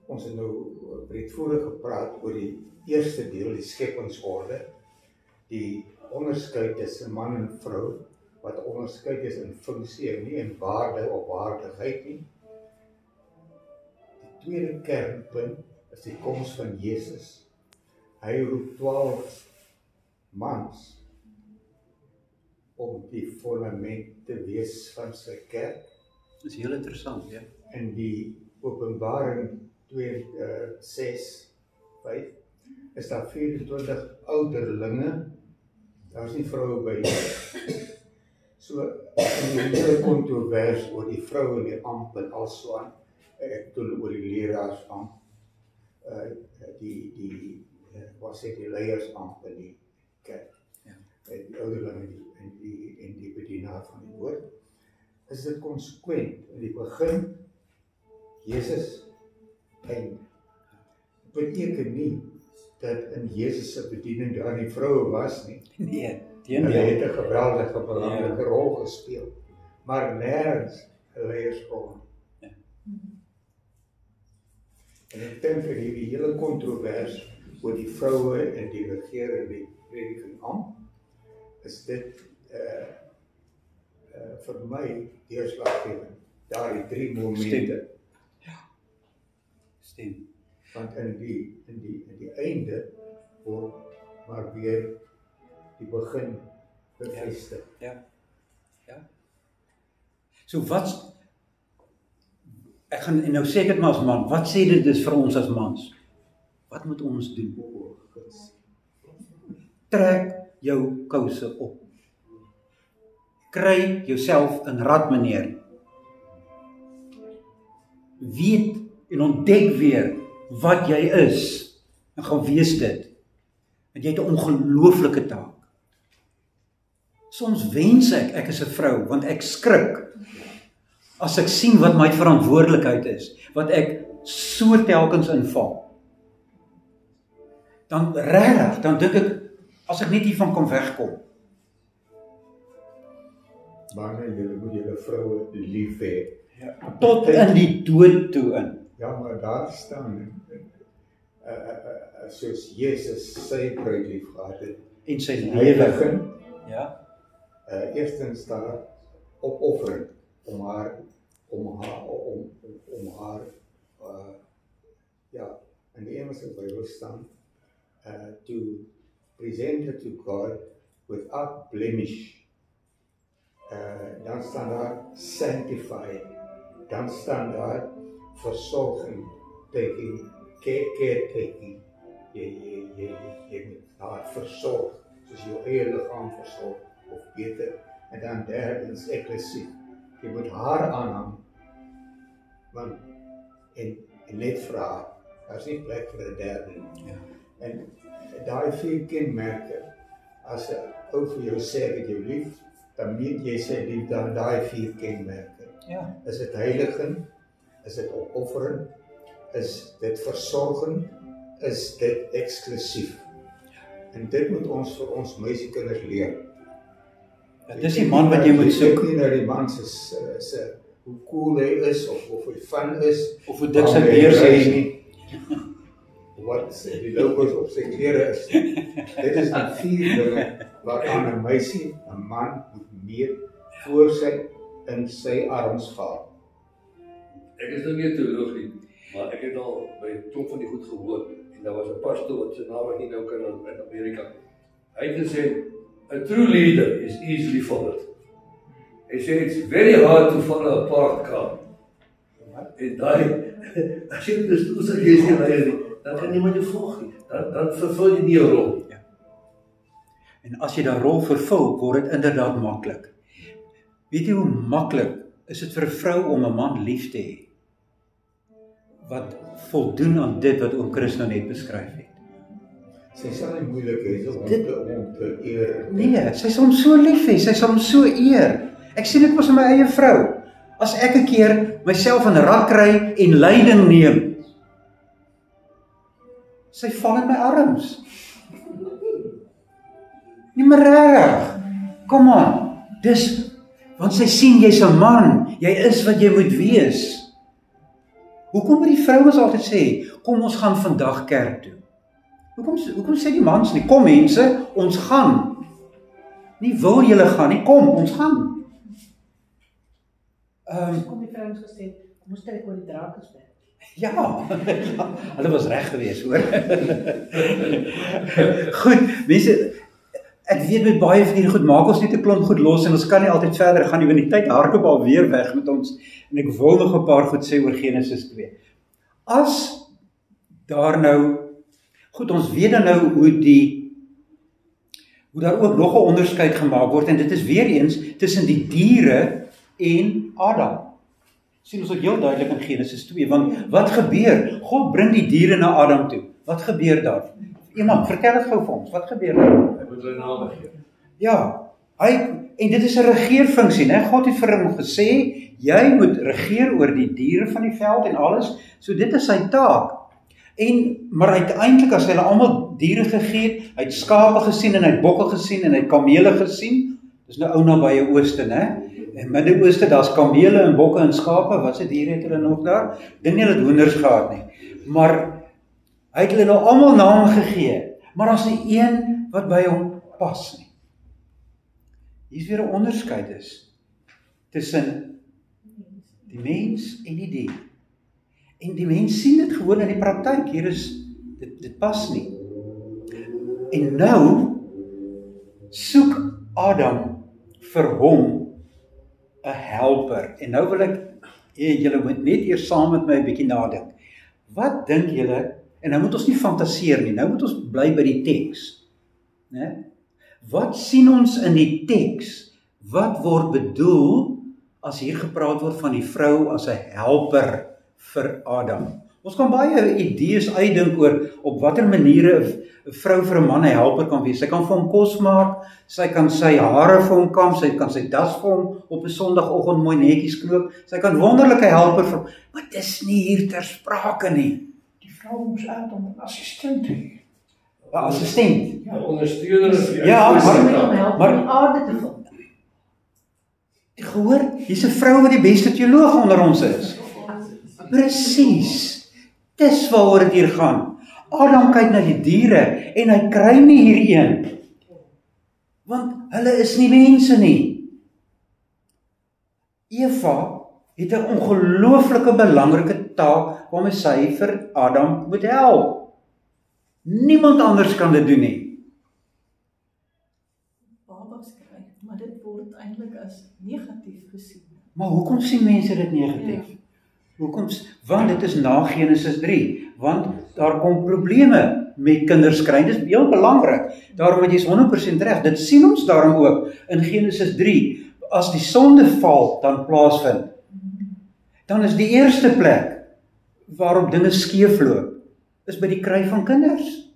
B: ons het nou breedvoerig gepraat oor die eerste deel, die skepingsorde, die onderskeid tussen man en vrou, wat onderskeid is in funksie en nie in waarde of waardigheid nie. Die tweede kernpunt is die koms van Jesus. Hy roep 12 mans om die fundament te wees van sy kerk.
A: Dit is heel interessant, ja.
B: In die Openbaring 2:6-5 is daar 24 ouderlinge. Daar is nie vroue by nie. So, in die hele kontrovers oor die vrou in die amp en alsoan, ek doen oor die leraars amp, die leiers amp in die kerk, die ouderlinge en die bedienaar van die woord, is dit konsekwent. In die begin, Jesus einde. Dit beteken nie dat in Jesus se bediening daar nie vroue was nie.
A: Nee,
B: Hulle het 'n geweldige belangrike rol gespeel, maar nêrens 'n leiersrol.
A: Ja.
B: En ek dink in hierdie hele kontrovers oor die vroue en die regering, die prediking amp, is dit vir my deurslaggewend. Daardie 3 momente.
A: Stem.
B: Want in die einde word maar weer die begin bevestig.
A: Ja. So ek gaan en nou sê ek dit maar as man, wat sê dit dus vir ons as mans? Wat moet ons doen? Trek jou kouse op. Kry jouself in rad, meneer. Weet en ontdek weer wat jy is en gaan wees dit. Want jy het 'n ongelooflike taak. Soms wens ek is 'n vrou, want ek skrik as ek sien wat my verantwoordelikheid is, wat ek so telkens inval. Dan regtig, dan dink ek, as ek net hiervan kan wegkom.
B: Maar julle moet julle vroue lief hê.
A: Tot in die dood toe in.
B: Ja, maar daar staan, soos Jesus sy bruid lief gehad het,
A: En sy
B: hy
A: lewe.
B: begin,
A: Ja.
B: eerstens daar opoffering om haar, in die Engelse Bybel staan, to present her to God without blemish. Dan staan daar sanctify, dan staan daar versorging, caretaking. Jy moet haar versorg, soos jou eie liggaam versorg, of beter. En dan derdens eklesie, jy moet haar aanhang, want, en net vra, daar is nie plek vir 'n derde nie.
A: Ja.
B: En daai 4 kenmerke, as 'n ou vir jou sê dat jy lief, dan meet jy sy liefde aan daai 4 kenmerke.
A: Ja.
B: Is dit heiliging? Is dit opoffering? Is dit versorging? Is dit eksklusief? En dit moet ons vir ons meisiekinders leer.
A: Ja, dis die man wat jy moet soek.
B: Kyk nie na die man se hoe cool hy is of hy fun is
A: Of hoe dik sy beers is nie.
B: Wat die logos op sy klere is. Dit is die 4 dinge waaraan 'n meisie, 'n man moet meet voor sy in sy arms val.
E: Ek is nou nie teoloog nie, maar ek het al by 'n klomp van die goed gehoor. En daar was 'n pastoor wat sy naam ek nie nou kan in Amerika. Hy het gesê, a true leader is easily followed. Hy sê, it's very hard to follow a parked car. En daai, as jy dus toe sê jy sê leier nie, dan kan niemand jou volg nie. Dan vervul jy nie jou rol.
A: Ja. En as jy daai rol vervul, word dit inderdaad maklik. Weet jy hoe maklik is dit vir 'n vrou om 'n man lief te hê wat voldoen aan dit wat oom Chris nou net beskryf het?
B: Sy sal nie moeilik hê om te eer.
A: Nee, sy sal hom so lief hê, sy sal hom so eer. Ek sien dit mos in my eie vrou. As ek 'n keer myself in rak kry en leiding neem, sy val in my arms. Nie meer reg. Kom aan. Dis want sy sien jy's 'n man, jy is wat jy moet wees. Hoekom moet die vrouens altyd sê, kom ons gaan vandag kerk toe? Hoekom sê die mans nie, kom mense, ons gaan. Nie wil julle gaan nie, kom, ons gaan.
D: Kom die vrouens gesê, kom ons trek oor die Drakensberg.
A: Ja, hulle was reg geweest, hoor. Goed, mense, ek weet met baie van hierdie goed, maak ons net 'n klomp goed los en ons kan nie altyd verder gaan nie, want die tyd hardloop al weer weg met ons en ek wil nog 'n paar goed sê oor Genesis 2. As daar nou, goed, ons weet dan nou hoe daar ook nog 'n onderskeid gemaak word en dit is weer eens tussen die diere en Adam. Sien ons ook heel duidelik in Genesis 2, want wat gebeur? God bring die diere na Adam toe. Wat gebeur daar? Iemand, vertel dit gou vir ons, wat gebeur daar?
E: Hy moet hulle name gee.
A: Ja, en dit is 'n regeerfunksie, né? God het vir hom gesê, jy moet regeer oor die diere van die veld en alles, so dit is sy taak. Maar uiteindelik as hy hulle almal diere gegee het, hy het skape gesien en hy het bokke gesien en hy het kamele gesien, dis nou ou nabye ooste, né? In Midde-Ooste, daar's kamele en bokke en skape, wat se diere het hulle nog daar? Dink nie hulle het hoenders gehad nie. Maar hy het hulle nou almal name gegee, maar daar's nie een wat by hom pas nie. Hier's weer 'n onderskeid tussen die mens en die dier. En die mens sien dit gewoon in die praktyk, hier is, dit pas nie. En nou, soek Adam vir hom 'n helper. En nou wil ek, julle moet net eers saam met my 'n bietjie nadink. Wat dink julle, en nou moet ons nie fantaseer nie, nou moet ons bly by die teks. Né? Wat sien ons in die teks? Wat word bedoel as hier gepraat word van die vrou as 'n helper vir Adam? Ons kan baie idees uitdink oor op watter maniere 'n vrou vir 'n man 'n helper kan wees. Sy kan vir hom kos maak, sy kan sy hare vir hom kam, sy kan sy das vir hom op 'n Sondagoggend mooi netjies knoop. Sy kan wonderlike helper vir hom, maar dis nie hier ter sprake nie.
G: Die vrou moes Adam 'n assistent hê.
A: 'n Assistent.
E: Ja, ondersteuner.
A: Ja,
D: Sy moet hom help
A: maar-
D: om die aarde te vul.
A: Gehoor, hier's 'n vrou wat die beste teoloog onder ons is. Presies. Dis waaroor dit hier gaan. Adam kyk na die diere en hy kry nie hierdie een. Want hulle is nie mense nie. Eva het 'n ongelooflike belangrike taak waarmee sy vir Adam moet help. Niemand anders kan dit doen nie.
D: Babas kry, maar dit word eintlik as negatief gesien.
A: Maar hoekom sien mense dit negatief? Hoekom? Want dit is na Genesis 3, want daar kom probleme met kinders kry. Dit is heel belangrik. Daarom het jy 100% reg. Dit sien ons daarom ook in Genesis 3. As die sondeval dan plaasvind, dan is die eerste plek waarop dinge skeefloop, is by die kry van kinders.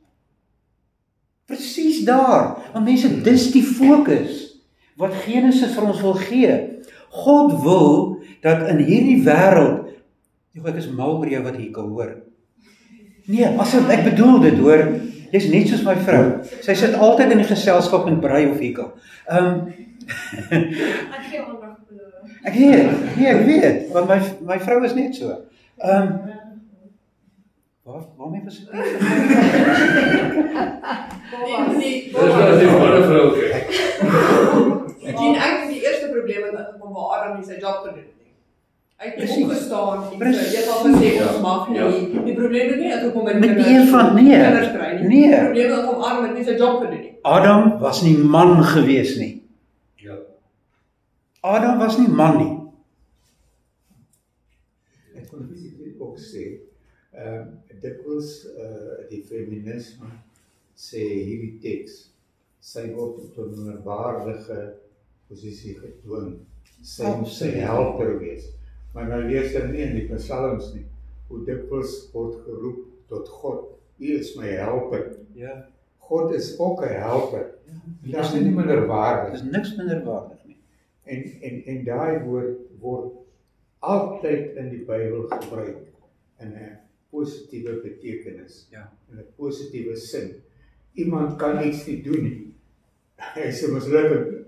A: Presies daar, want mense, dis die fokus wat Genesis vir ons wil gee. God wil dat in hierdie wêreld, ek is mal oor jou wat hier kan hoor. Nee, ek bedoel dit hoor, jy's net soos my vrou. Sy sit altyd in die geselskap met Brei of Hika. Ek weet, want my vrou is net so. Waarmee was ek?
E: Dis wel die ander vrou.
H: Die eerste probleem het ingekom waar Adam nie sy job gedoen het nie. Hy het nie opgestaan en jy het al gesê ons mag nie. Die probleem het nie uitgekom met
A: een van
H: kinders kry nie.
A: Nee.
H: Die probleem het om Adam het nie sy job gedoen nie.
A: Adam was nie man gewees nie.
E: Ja.
A: Adam was nie man nie.
B: Ek kon ook sê, dikwels die feminisme sê hierdie teks, sy word tot 'n minderwaardige posisie gedwing. Sy moet sy helper wees. Maar nou lees jy nie in die psalms nie, hoe dikwels word geroep tot God, U is my helper.
A: Ja.
B: God is ook 'n helper. Dit is nie minderwaardig.
A: Dit is niks minderwaardig nie.
B: En daai woord word altyd in die Bybel gebruik in 'n positiewe betekenis, in 'n positiewe sin. Iemand kan iets nie doen nie. Hy is 'n mislukking,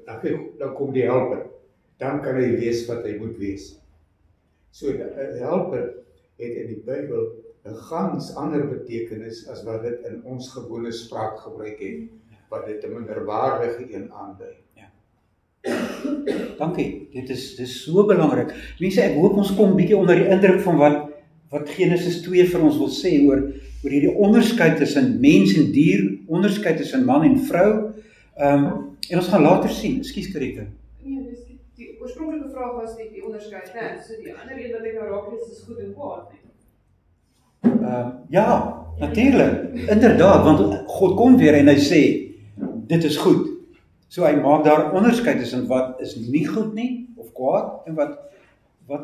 B: dan kom die helper. Dan kan hy wees wat hy moet wees. So 'n helper het in die Bybel 'n gans ander betekenis as wat dit in ons gewone spraakgebruik het, wat dit 'n minderwaardige een aandui.
A: Dankie, dit is so belangrik. Mense, ek hoop ons kom bietjie onder die indruk van wat Genesis 2 vir ons wil sê oor hierdie onderskeid tussen mens en dier, onderskeid tussen man en vrou. En ons gaan later sien, ekskuus Karike.
H: Nee, dis die oorspronklike vraag was die onderskeid, né? So die ander een wat ek nou raak lees is goed en kwaad, né?
A: Ja, natuurlik, inderdaad, want God kom weer en hy sê, dit is goed. So hy maak daar onderskeid tussen wat is nie goed nie, of kwaad, en wat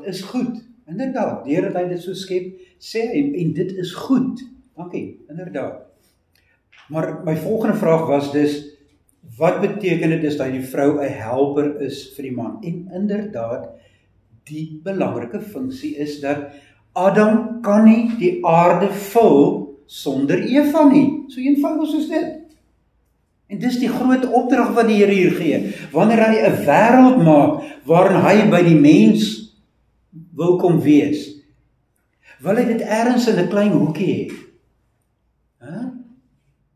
A: is goed. Inderdaad, deurdat hy dit so skep, sê hy, en dit is goed. Dankie, inderdaad. Maar my volgende vraag was dus, wat beteken dit is dat die vrou 'n helper is vir die man? En inderdaad, die belangrike funksie is dat Adam kan nie die aarde vul sonder Eva nie. So eenvoudig soos dit. En dis die groot opdrag wat die Here hier gee. Wanneer hy 'n wêreld maak waarin hy by die mens wil kom wees, wil hy dit ergens in 'n klein hoekie hê.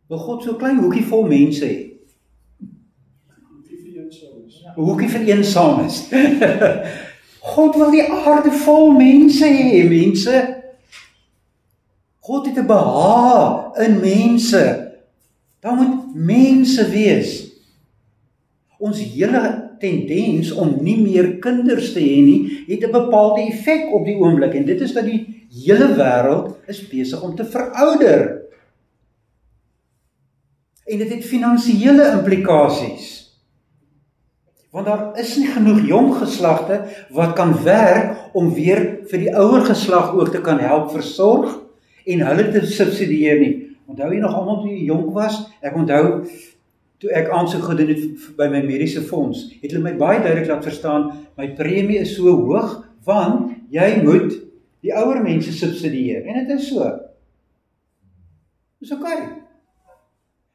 A: Wil God so 'n klein hoekie vol mense hê? 'n hoekie vir eensames. God wil die aarde vol mense hê, mense. God het 'n behaag in mense. Daar moet mense wees. Ons hele tendens om nie meer kinders te hê nie, het 'n bepaalde effek op die oomblik. En dit is dat die hele wêreld is besig om te verouder. En dit het finansiële implikasies. Want daar is nie genoeg jong geslagte wat kan werk om weer vir die ouer geslag ook te kan help versorg en hulle te subsidieer nie. Onthou jy nog almal toe jy jonk was? Ek onthou toe ek aansoek gedoen het by my mediese fonds, het hulle my baie duidelik laat verstaan, my premie is so hoog want jy moet die ouer mense subsidieer. En dit is so. Dis okay.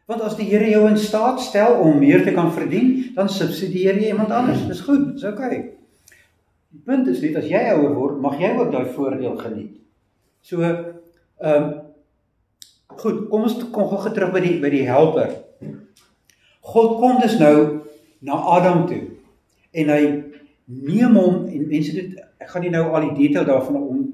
A: Want as die Here jou in staat stel om meer te kan verdien, dan subsidieer jy iemand anders. Dis goed, dis okay. Die punt is net, as jy ouer word, mag jy ook daai voordeel geniet. So, goed, kom ons gou terug by die helper. God kom dus nou na Adam toe, en hy neem hom, en mense dit, ek gaan nie nou al die detail daarvan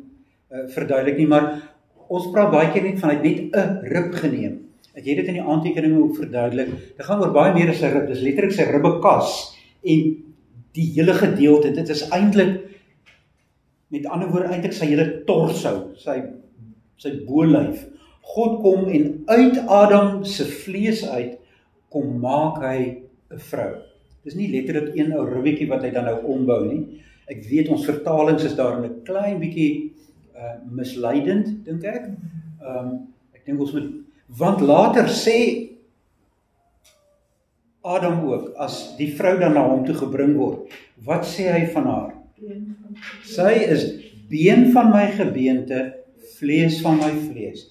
A: verduidelik nie, maar ons praat baie keer net van, hy het net 'n rib geneem. Ek het dit in die aantekeninge ook verduidelik. Dit gaan oor baie meer as 'n rib, dis letterlik sy ribbekas en die hele gedeelte. Dit is eintlik, met ander woorde, eintlik sy hele torso, sy bolyf. God kom en uit Adam se vlees uit kom maak hy 'n vrou. Dis nie letterlik een ou ribbetjie wat hy dan nou ombou nie. Ek weet ons vertalings is daar 'n klein bietjie misleidend, dink ek. Ek dink ons moet, want later sê Adam ook, as die vrou dan na hom toe gebring word, wat sê hy van haar? Sy is been van my gebeente, vlees van my vlees.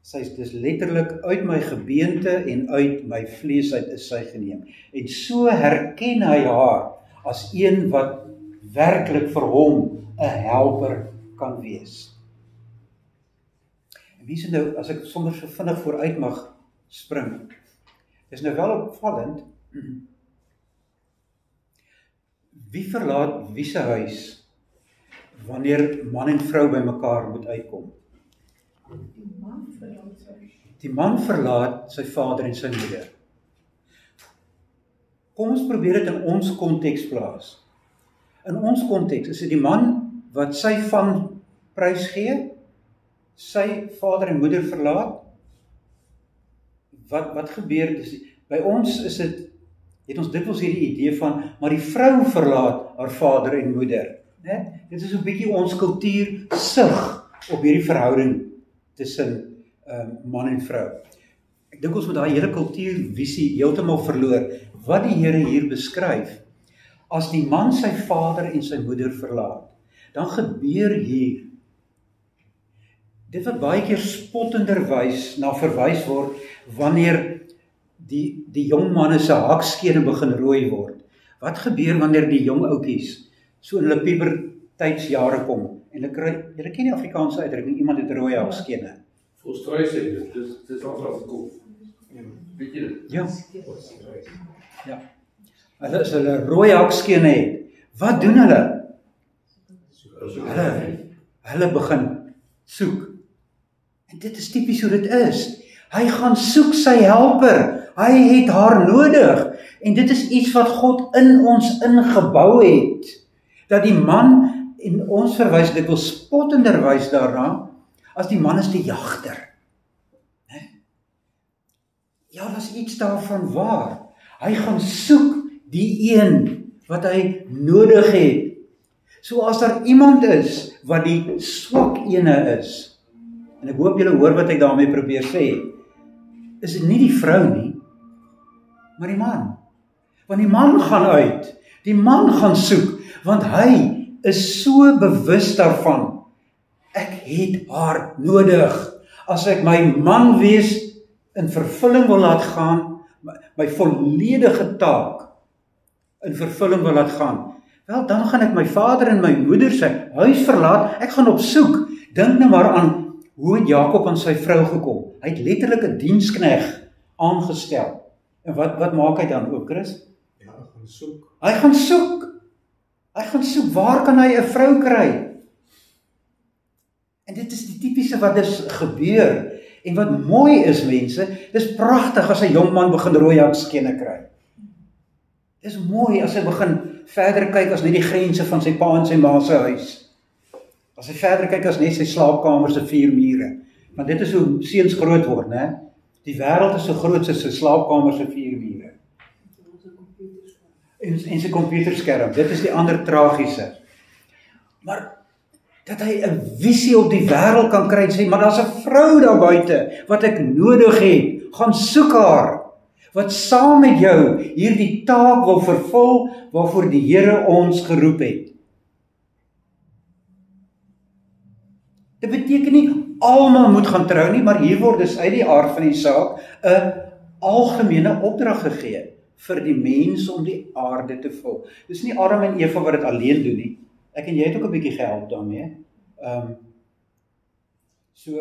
A: Sy is dus letterlik uit my gebeente en uit my vlees uit is sy geneem. En so herken hy haar as een wat werklik vir hom 'n helper kan wees. En mense nou, as ek sommer so vinnig vooruit mag spring, is nou wel opvallend, wie verlaat wie se huis wanneer man en vrou by mekaar moet uitkom? Die man verlaat sy vader en sy moeder. Kom ons probeer dit in ons konteks plaas. In ons konteks is dit die man wat sy van prys gee, sy vader en moeder verlaat. Wat gebeur? By ons is dit, het ons dikwels hierdie idee van, maar die vrou verlaat haar vader en moeder. Né? Dit is 'n bietjie ons kultuur sug op hierdie verhouding tussen man en vrou. Ek dink ons moet daai hele kultuurvisie heeltemal verloor. Wat die Here hier beskryf, as die man sy vader en sy moeder verlaat, dan gebeur hier dit wat baie keer spottender verwys word wanneer die jong manne se hakskene begin rooi word. Wat gebeur wanneer die jong ouetjies so in hulle puberteitsjare kom en hulle ken die Afrikaanse uitdrukking, iemand het rooi hakskene.
E: Volstruis sê dit, dis afgekom. Weet jy dit?
A: Ja. Ja. As hulle rooi hakskene het, wat doen hulle? Hulle begin soek. En dit is tipies hoe dit is. Hy gaan soek sy helper. Hy het haar nodig. En dit is iets wat God in ons ingebou het. Dat die man, en ons verwys dit wil spottender wys daarna, as die man is die jagter. Ja, dat is iets daarvan waar. Hy gaan soek die een wat hy nodig het. So as daar iemand is wat die swak ene is, en ek hoop julle hoor wat ek daarmee probeer sê, is dit nie die vrou nie, maar die man. Want die man gaan uit, die man gaan soek, want hy is so bewus daarvan, ek het haar nodig. As ek my man wees in vervulling wil laat gaan, my volledige taak in vervulling wil laat gaan, wel dan gaan ek my vader en my moeder sy huis verlaat, ek gaan op soek. Dink nou maar aan hoe het Jakob aan sy vrou gekom. Hy het letterlik 'n dienskneg aangestel. En wat maak hy dan ook, Chris?
B: Ja, hy gaan soek.
A: Hy gaan soek. Hy gaan soek, waar kan hy 'n vrou kry? En dit is die tipiese wat dus gebeur. En wat mooi is, mense, dis pragtig as 'n jong man begin rooi hakskene kry. Dis mooi as hy begin verder kyk as net die grense van sy pa en sy ma se huis. As hy verder kyk as net sy slaapkamer se 4 mure. Want dit is hoe seuns groot word, né? Die wêreld is so groot soos sy slaapkamer se 4 mure. En sy komputerskerm. Dit is die ander tragiese. Maar dat hy 'n visie op die wêreld kan kry en sê, maar daar's 'n vrou daar buite wat ek nodig het. Gaan soek haar. Wat saam met jou hierdie taak wil vervul waarvoor die Here ons geroep het. Dit beteken nie almal moet gaan trou nie, maar hier word dus uit die aard van die saak 'n algemene opdrag gegee vir die mens om die aarde te vul. Dis nie Adam en Eva wat dit alleen doen nie. Ek en jy het ook 'n bietjie gehelp daarmee. So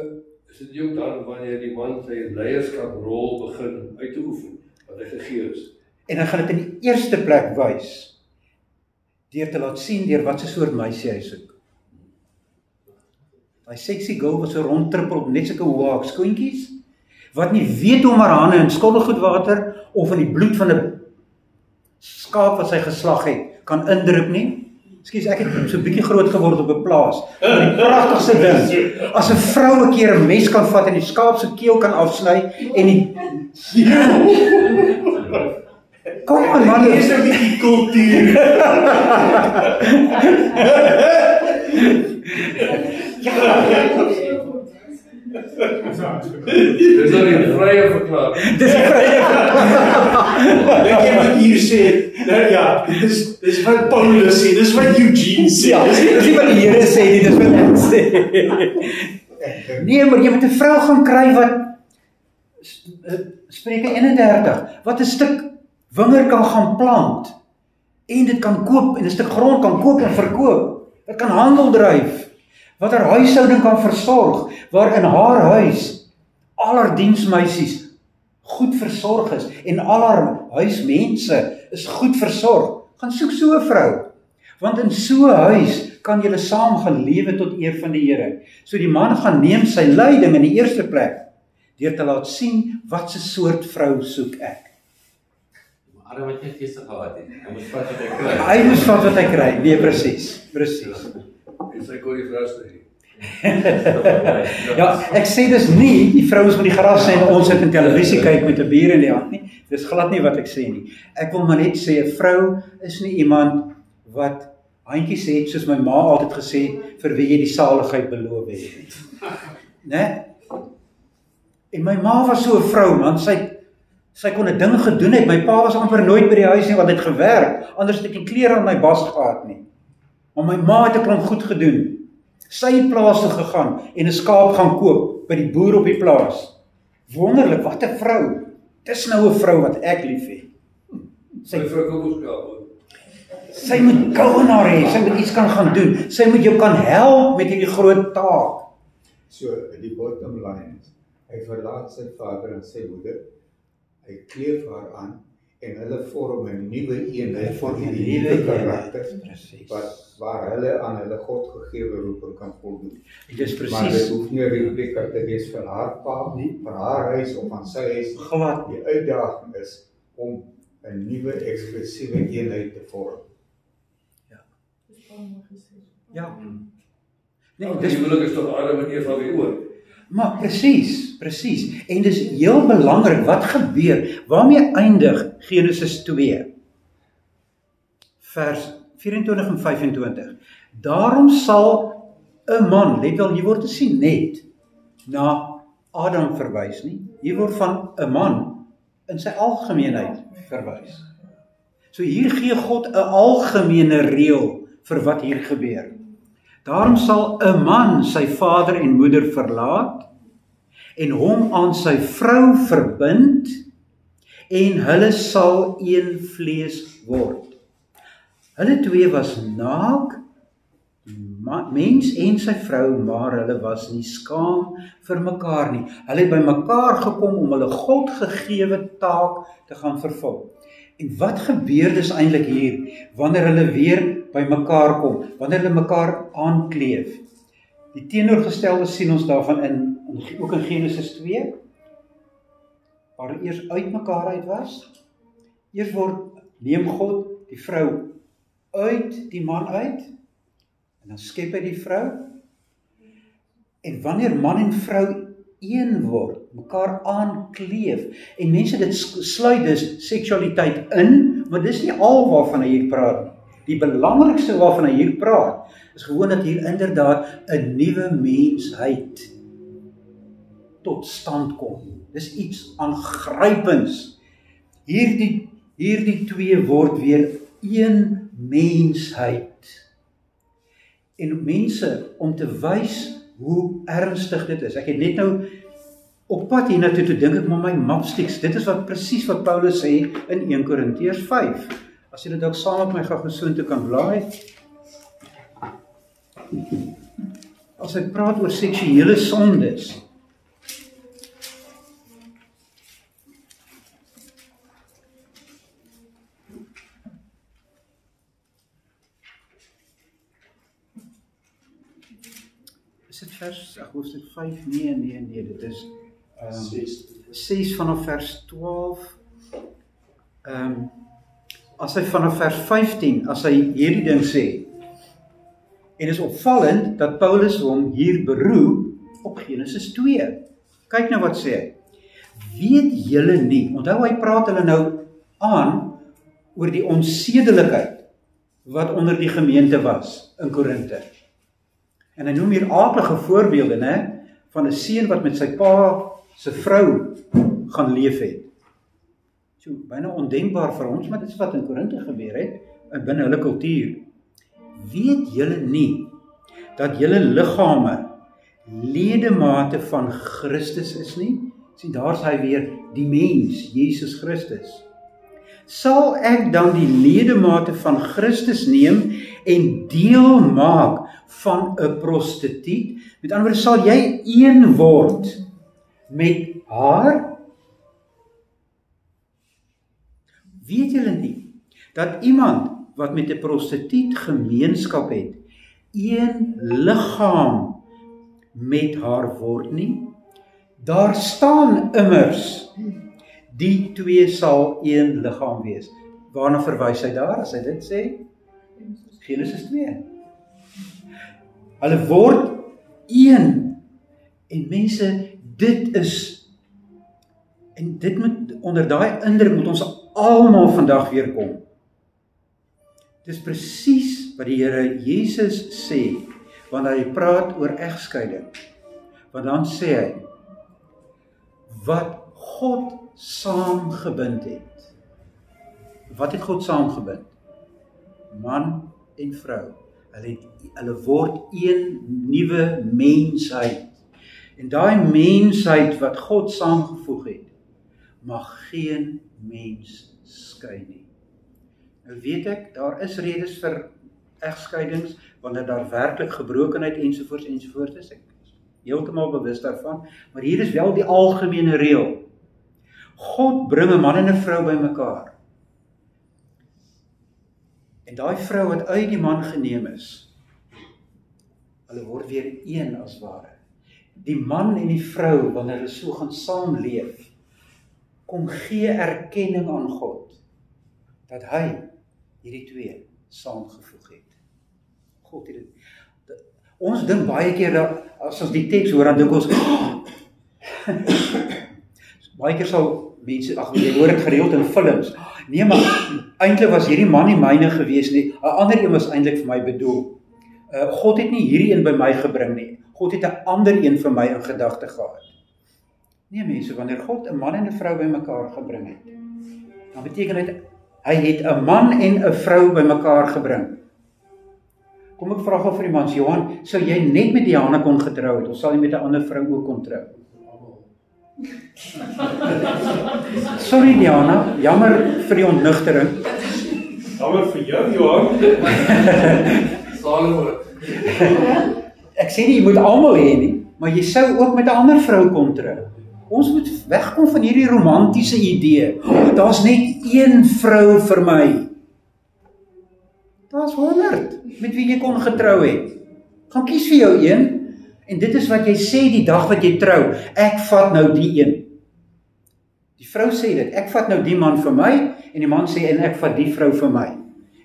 E: is dit ook dan wanneer die man sy leierskaprol begin uit te oefen wat hy gegee is.
A: En hy gaan dit in die eerste plek wys deur te laat sien deur wat 'n soort meisie hy soek. Daai sexy girl wat so rondtrippel op net sulke hoë skoentjies wat nie weet hoe om haar hande in skottelgoedwater of in die bloed van 'n skaap wat sy geslag het kan indruk nie. Ekskuus, ek het so 'n bietjie groot geword op 'n plaas. Maar die pragtigste ding, as 'n vrou 'n keer 'n mes kan vat en die skaap se keel kan afsny en die kom aan man,
E: Dis 'n bietjie kultuur. Dis dan die vrye verklaring.
A: Dis vrye.
B: Dink jy wat hier sê? Nou ja, dis wat Paulus sê, dis wat Eugene sê.
A: Ja, dis nie wat die Here sê nie, dis wat ek sê. Nee, maar jy moet 'n vrou gaan kry wat Spreuke 31, wat 'n stuk wingerd kan gaan plant en dit kan koop en 'n stuk grond kan koop en verkoop. Dit kan handel dryf. Wat haar huishouding kan versorg, waar in haar huis al haar diensmeisies goed versorg is en al haar huismense is goed versorg. Gaan soek so 'n vrou. Want in so 'n huis kan julle saam gaan lewe tot eer van die Here. So die man gaan neem sy leiding in die eerste plek deur te laat sien wat se soort vrou soek ek.
F: Maar wat jy gister gehad het. Hy moes vat wat hy kry.
A: Hy moes vat wat hy kry. Nee, presies.
E: En sy kon die vrou sê.
A: Ja, ek sê dis nie die vrouens met die gras sê en ons sit in televisie kyk met 'n bier in die hand nie. Dis glad nie wat ek sê nie. Ek wil maar net sê 'n vrou is nie iemand wat handjies het soos my ma altyd gesê vir wie jy die saligheid beloof het. Né? En my ma was so 'n vrou man, sy kon 'n ding gedoen het. My pa was amper nooit by die huis nie want hy het gewerk. Anders het ek nie klere aan my bas gehad nie. Maar my ma het 'n klomp goed gedoen. Sy het plaas toe gegaan en 'n skaap gaan koop by die boer op die plaas. Wonderlik, wat 'n vrou. Dis nou 'n vrou wat ek liefhet.
E: Sy vrou koop ons skaap.
A: Sy moet gou na haar hê, sy moet iets kan gaan doen. Sy moet jou kan help met hierdie groot taak.
B: So, die bottom line is, hy verlaat sy vader en sy moeder, hy kleef haar aan, en hulle vorm 'n nuwe eenheid van die nuwe karakter, waar hulle aan hulle God gegewe roeping kan voldoen.
A: Dis
B: Maar dit
A: presies.
B: hoef nie 'n replika te wees van haar pa, van haar huis of van sy huis.
A: Glad nie.
B: Die uitdaging is om 'n nuwe eksklusiewe eenheid te vorm.
A: Ja. Nee,
E: Nee,
A: dis
E: die huwelik is tog Adam en Eva weer oor.
A: maar presies. En dis heel belangrik wat gebeur. Waarmee eindig Genesis 2? Vers 24 en 25. Daarom sal 'n man, let wel, hier word te sien net na Adam verwys nie. Hier word van 'n man in sy algemeenheid verwys. So hier gee God 'n algemene reël vir wat hier gebeur. Daarom sal 'n man sy vader en moeder verlaat en hom aan sy vrou verbind en hulle sal een vlees word. Hulle twee was naak, mens en sy vrou, maar hulle was nie skaam vir mekaar nie. Hulle het by mekaar gekom om hulle God gegewe taak te gaan vervul. En wat gebeur dus eintlik hier wanneer hulle weer by mekaar kom, wanneer hulle mekaar aankleef? Die teenoorgestelde sien ons daarvan ook in Genesis 2, waar hulle eers uit mekaar uit was. Eers neem God die vrou uit die man uit, en dan skep hy die vrou. En wanneer man en vrou een word, mekaar aankleef, en mense, dit sluit dus seksualiteit in, maar dis nie al waarvan hy hier praat nie. Die belangrikste waarvan hy hier praat, is gewoon dat hier inderdaad 'n nuwe mensheid tot stand kom. Dis iets aangrypends. Hierdie twee word weer een mensheid. En mense, om te wys hoe ernstig dit is. Ek het net nou op pad hiernatoe toe dink ek, maar my mapsticks, dit is presies wat Paulus sê in 1 Korintiërs 5. As jy dit ook saam met my gou soontoe kan blaai. As hy praat oor seksuele sondes, is dit hoofstuk 5? Nee, dit is 6 vanaf vers 12. As hy vanaf vers 15, as hy hierdie ding sê, en is opvallend dat Paulus hom hier beroep op Genesis 2. Kyk nou wat sê hy. Weet julle nie, onthou hy praat hulle nou aan oor die onsedelikheid wat onder die gemeente was in Korinthe. En hy noem hier aardige voorbeelde, né? van 'n seun wat met sy pa se vrou gaan leef het. So, byna ondenkbaar vir ons, maar dit is wat in Korinthe gebeur het, binne hulle kultuur. Weet julle nie, dat julle liggame ledemate van Christus is nie? Sien, daar is hy weer, die mens, Jesus Christus. Sal ek dan die ledemate van Christus neem en deel maak van 'n prostituut? Met ander woorde, sal jy een word met haar? Weet julle nie, dat iemand wat met 'n prostituut gemeenskap het, een liggaam met haar word nie? Daar staan immers, die twee sal een liggaam wees. Waarna verwys hy daar, as hy dit sê? Genesis 2. Hulle word een. En mense, dit is, en dit moet, onder daai indruk moet ons almal vandag weer kom. Dis presies wat die Here Jesus sê, wanneer hy praat oor egskeiding. Want dan sê hy, wat God saamgebind het. Wat het God saamgebind? Man en vrou. Hulle word een nuwe mensheid. En daai mensheid wat God saamgevoeg het, mag geen mens skei nie. Nou weet ek, daar is redes vir egskeidings, wanneer daar werklik gebrokenheid ensovoorts is. Ek is heeltemal bewus daarvan, maar hier is wel die algemene reël. God bring 'n man en 'n vrou bymekaar. En daai vrou wat uit die man geneem is, hulle word weer een as ware. Die man en die vrou, wanneer hulle so gaan saamleef, kom gee erkenning aan God, dat hy hierdie twee saamgevoeg het. God het dit. Ons dink baie keer, dat, as ons die teks hoor, dan dink ons, baie keer sal mense, jy hoor dit gereeld in films, nee, maar eintlik was hierdie man nie myne gewees nie, 'n ander een was eintlik vir my bedoel. God het nie hierdie een by my gebring nie, God het 'n ander een vir my in gedagte gehad. Nee mense, wanneer God 'n man en 'n vrou bymekaar gebring het, dan beteken dit, hy het 'n man en 'n vrou bymekaar gebring. Kom ek vra gou vir die mans, Johan, sou jy net met Diana kon getrou het, of sal jy met 'n ander vrou ook kon trou? Sorry Diana, jammer vir die ontnugtering.
F: Jammer vir jou, Johan.
A: Ek sê nie, jy moet almal hê nie, maar jy sou ook met 'n ander vrou kon trou. Ons moet wegkom van hierdie romantiese idee. Daar's net een vrou vir my. Daar's 100 met wie jy kon getrou het. Gaan kies vir jou een. En dit is wat jy sê die dag wat jy trou. Ek vat nou die een. Die vrou sê dit. Ek vat nou die man vir my. En die man sê, en ek vat die vrou vir my.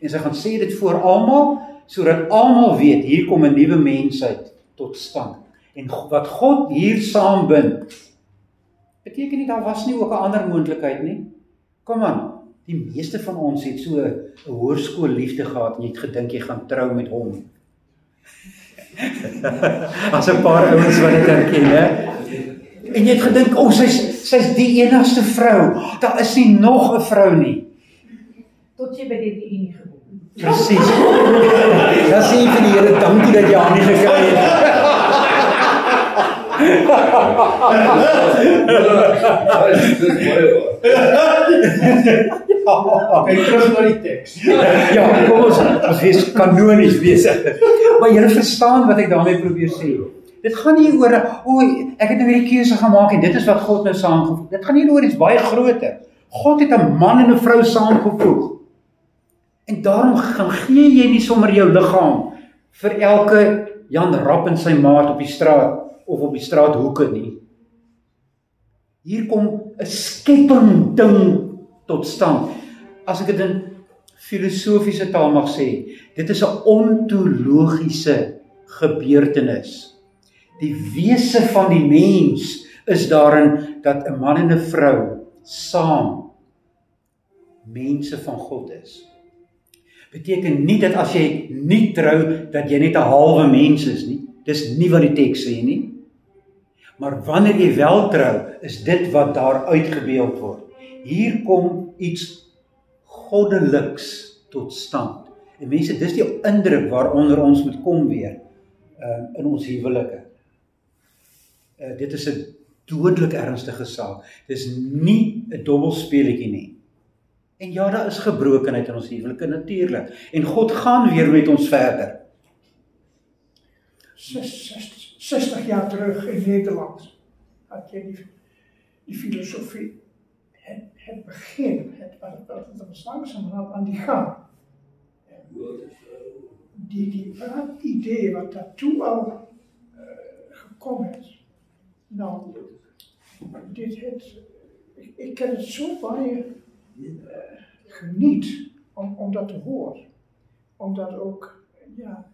A: En sy gaan sê dit voor almal, sodat almal weet, hier kom 'n nuwe mensheid tot stand. En wat God hier saambind, beteken nie, daar was nie ook 'n ander moontlikheid nie. Kom aan, die meeste van ons het so 'n hoërskoolliefde gehad, en jy het gedink jy gaan trou met hom. As 'n paar ouens wat dit herken, hè? En jy het gedink, sy's die enigste vrou, daar is nie nog 'n vrou nie.
D: Tot jy by die Unie gekom.
A: Presies. Dan sê vir die Here, dankie dat jy haar nie gekry het.
B: Kyk terug na die teks.
A: Ja, kom ons wees kanonies besig. Maar julle verstaan wat ek daarmee probeer sê. Dit gaan nie oor, ek het nou weer die keuse gemaak en dit is wat God nou saamgevoeg. Dit gaan nie oor iets baie groter. God het 'n man en 'n vrou saamgevoeg. En daarom gaan gee jy nie sommer jou liggaam vir elke Jan Rap en sy maat op die straat of op die straathoeke nie. Hier kom 'n skepping ding tot stand. As ek dit in filosofiese taal mag sê, dit is 'n ontologiese gebeurtenis. Die wese van die mens is daarin dat 'n man en 'n vrou saam mense van God is. Beteken nie dat as jy nie trou, dat jy net 'n halwe mens is nie. Dis nie wat die teks sê nie. Maar wanneer jy wel trou, is dit wat daar uitgebeeld word. Hier kom iets goddeliks tot stand. En mense, dis die indruk waaronder ons moet kom weer in ons huwelike. Dit is 'n dodelik ernstige saak. Dis nie 'n dobbelspeletjie nie. En ja, daar is gebrokenheid in ons huwelike natuurlik. En God gaan weer met ons verder.
G: 60 jaar terug in Nederland had je die filosofie, het begin, wat was langzamerhand aan die gang. Die idee wat daartoe al gekomen is. Nou, ik ken het zo bij geniet om dat te horen. Omdat ook, ja,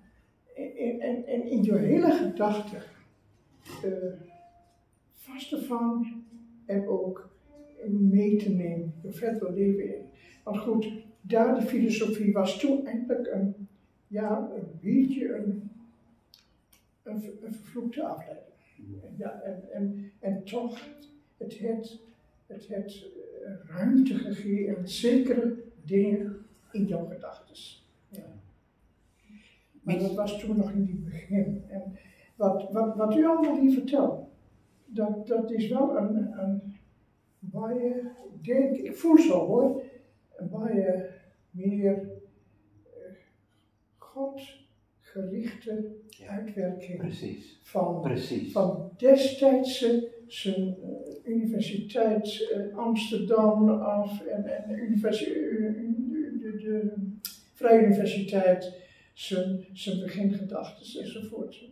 G: en in je hele gedachte vast te vangen en ook mee te nemen, je verder leven in. Want goed, daar de filosofie was toen eigenlijk een beetje een vervloekte afleiding. Ja, en toch, het heeft ruimte gegeven aan zekere dingen in jouw gedachten. Ja. Maar dat was toen nog in het begin. En wat u allemaal hier vertelt, dat is wel een waar je, ik voel zo hoor, waar je meer godgerichte uitwerking van destijdse zijn universiteit Amsterdam af en de Vrije Universiteit, zijn begingedachten enzovoort.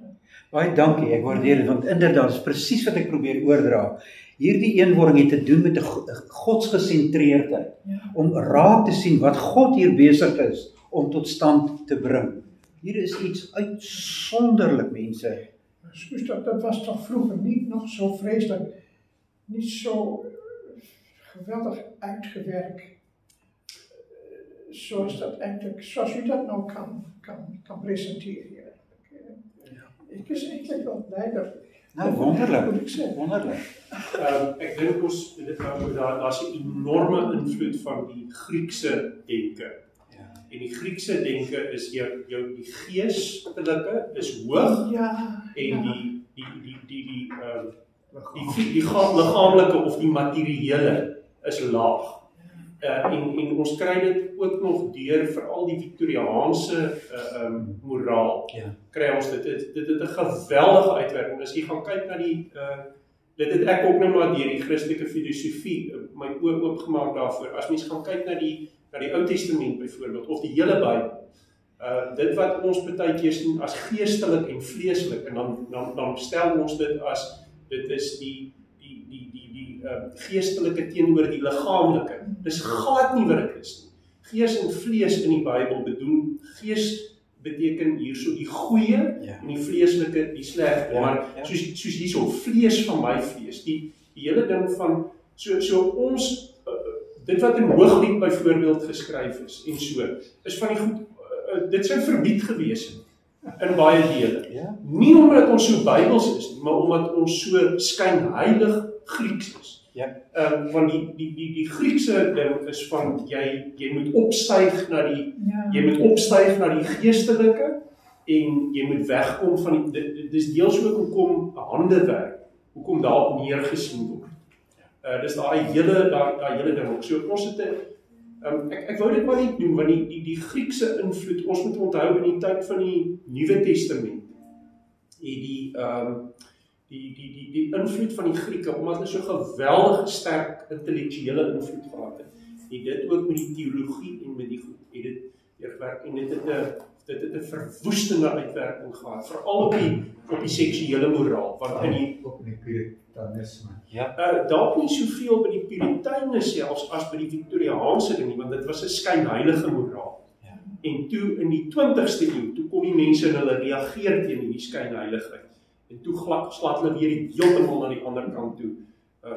A: Baie dankie, ek waardeer dit, want inderdaad, is presies wat ek probeer oordra. Hierdie eenwording het te doen met 'n godsgesentreerdheid, om raak te sien wat God hier besig is om tot stand te bring. Hier is iets uitsonderlik, mense.
G: Dus dat was toch vroeger niet nog zo vreselijk, niet zo geweldig uitgewerkt, zoals u dat nou kan presenteren. Ik is eigenlijk wel blij dat.
A: Nou, wonderlik, wonderlik.
I: Ek dink ons daar's 'n enorme invloed van die Griekse denke. Ja. En die Griekse denke is die geestelike is hoog, en die liggaamlike of die materiële is laag. En ons kry dit ook nog deur veral die Victoriaanse moraal. Kry ons dit het 'n geweldige uitwerking. As jy gaan kyk na die dit het ek ook nou maar deur die Christelike filosofie my oë oopgemaak daarvoor. As mens gaan kyk na die Ou Testament byvoorbeeld of die hele Bybel. Dit wat ons baie keer sien as geestelik en vleeslik, en dan stel ons dit as dit is die geestelike teenoor die liggaamlike. Dis glad nie wat dit is nie. Gees en vlees in die Bybel bedoel, gees beteken hierso die goeie en die vleeslike die slegte. Maar soos hierso, vlees van my vlees, die hele ding van so ons dit wat in Hooglied byvoorbeeld geskryf is en so, is van die goed, dit sou verbied gewees het in baie dele. Nie omdat ons so Bybels is nie, maar omdat ons so skynheilig Grieks is. Want die Griekse ding is van jy moet opstyg na die geestelike en jy moet wegkom van dis deels ook hoekom handewerk, hoekom daarop neergesien word. Dis daai hele ding ook. So ons het ek wou dit maar nie doen, want die Griekse invloed, ons moet onthou in die tyd van die Nuwe Testament, die invloed van die Grieke, omdat hulle so geweldig sterk intellektuele invloed gehad het, dit ook met die teologie en met die goed, het dit deurgewerk, en dit het 'n verwoestende uitwerking gehad, veral op die seksuele moraal, want
B: op die puritanisme.
I: Dalk nie soveel by die Puriteine selfs as by die Victoriaanse ding nie, want dit was 'n skynheilige moraal. En toe in die 20ste eeu, toe kom die mense en hulle reageer teen die skynheiligheid. En toe slaat hulle weer heeltemal na die ander kant toe.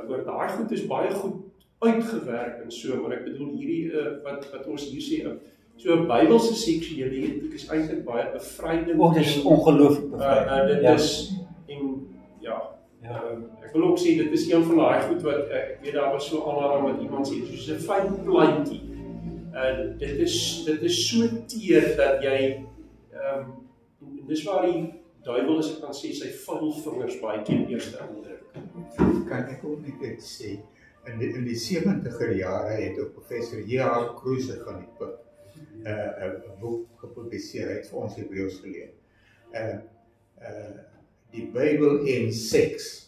I: Oor daai goed is baie goed uitgewerk en so, maar ek bedoel hierdie wat ons hier sê, so 'n Bybelse seksuele etiek is eintlik baie bevrydend.
A: Dit is ongelooflik bevrydend.
I: Dit is en Ek wil ook sê, dit is een van daai goed wat, ek weet daar was so aanhaling wat iemand sê, soos 'n fyn plantjie. Dit is so teer dat jy, dis waar die duiwel, as ek kan sê, sy vuilvingers baie keer eers indruk.
B: Kan ek ook net sê, in die 70er jare het ook professor J.R. Kruse van die PUC 'n boek gepubliseer, hy het vir ons Hebreëus geleer. Die Bybel en seks.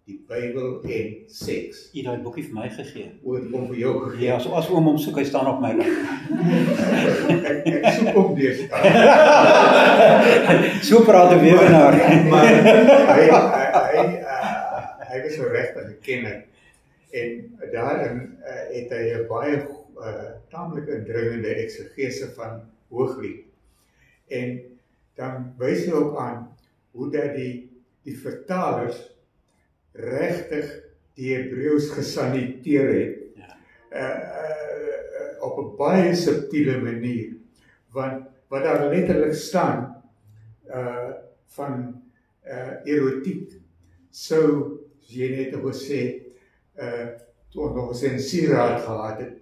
B: Die Bybel en seks.
A: Jy het daai boekie vir my gegee.
B: Oor kom vir jou gegee.
A: Ja, so as oom hom soek, hy staan op my rug.
B: Ek soek hom deesdae.
A: So praat 'n weewenaar.
B: Maar hy was 'n regte kenner. En daarin het hy 'n baie taamlik indringende eksegese van Hooglied. En dan wys hy ook aan hoe dat die vertalers regtig die Hebreëus gesaniteer het, op 'n baie subtiele manier, want wat daar letterlik staan van erotiek, sou, as jy net gesê, toe ons nog 'n sensuurraad gehad het,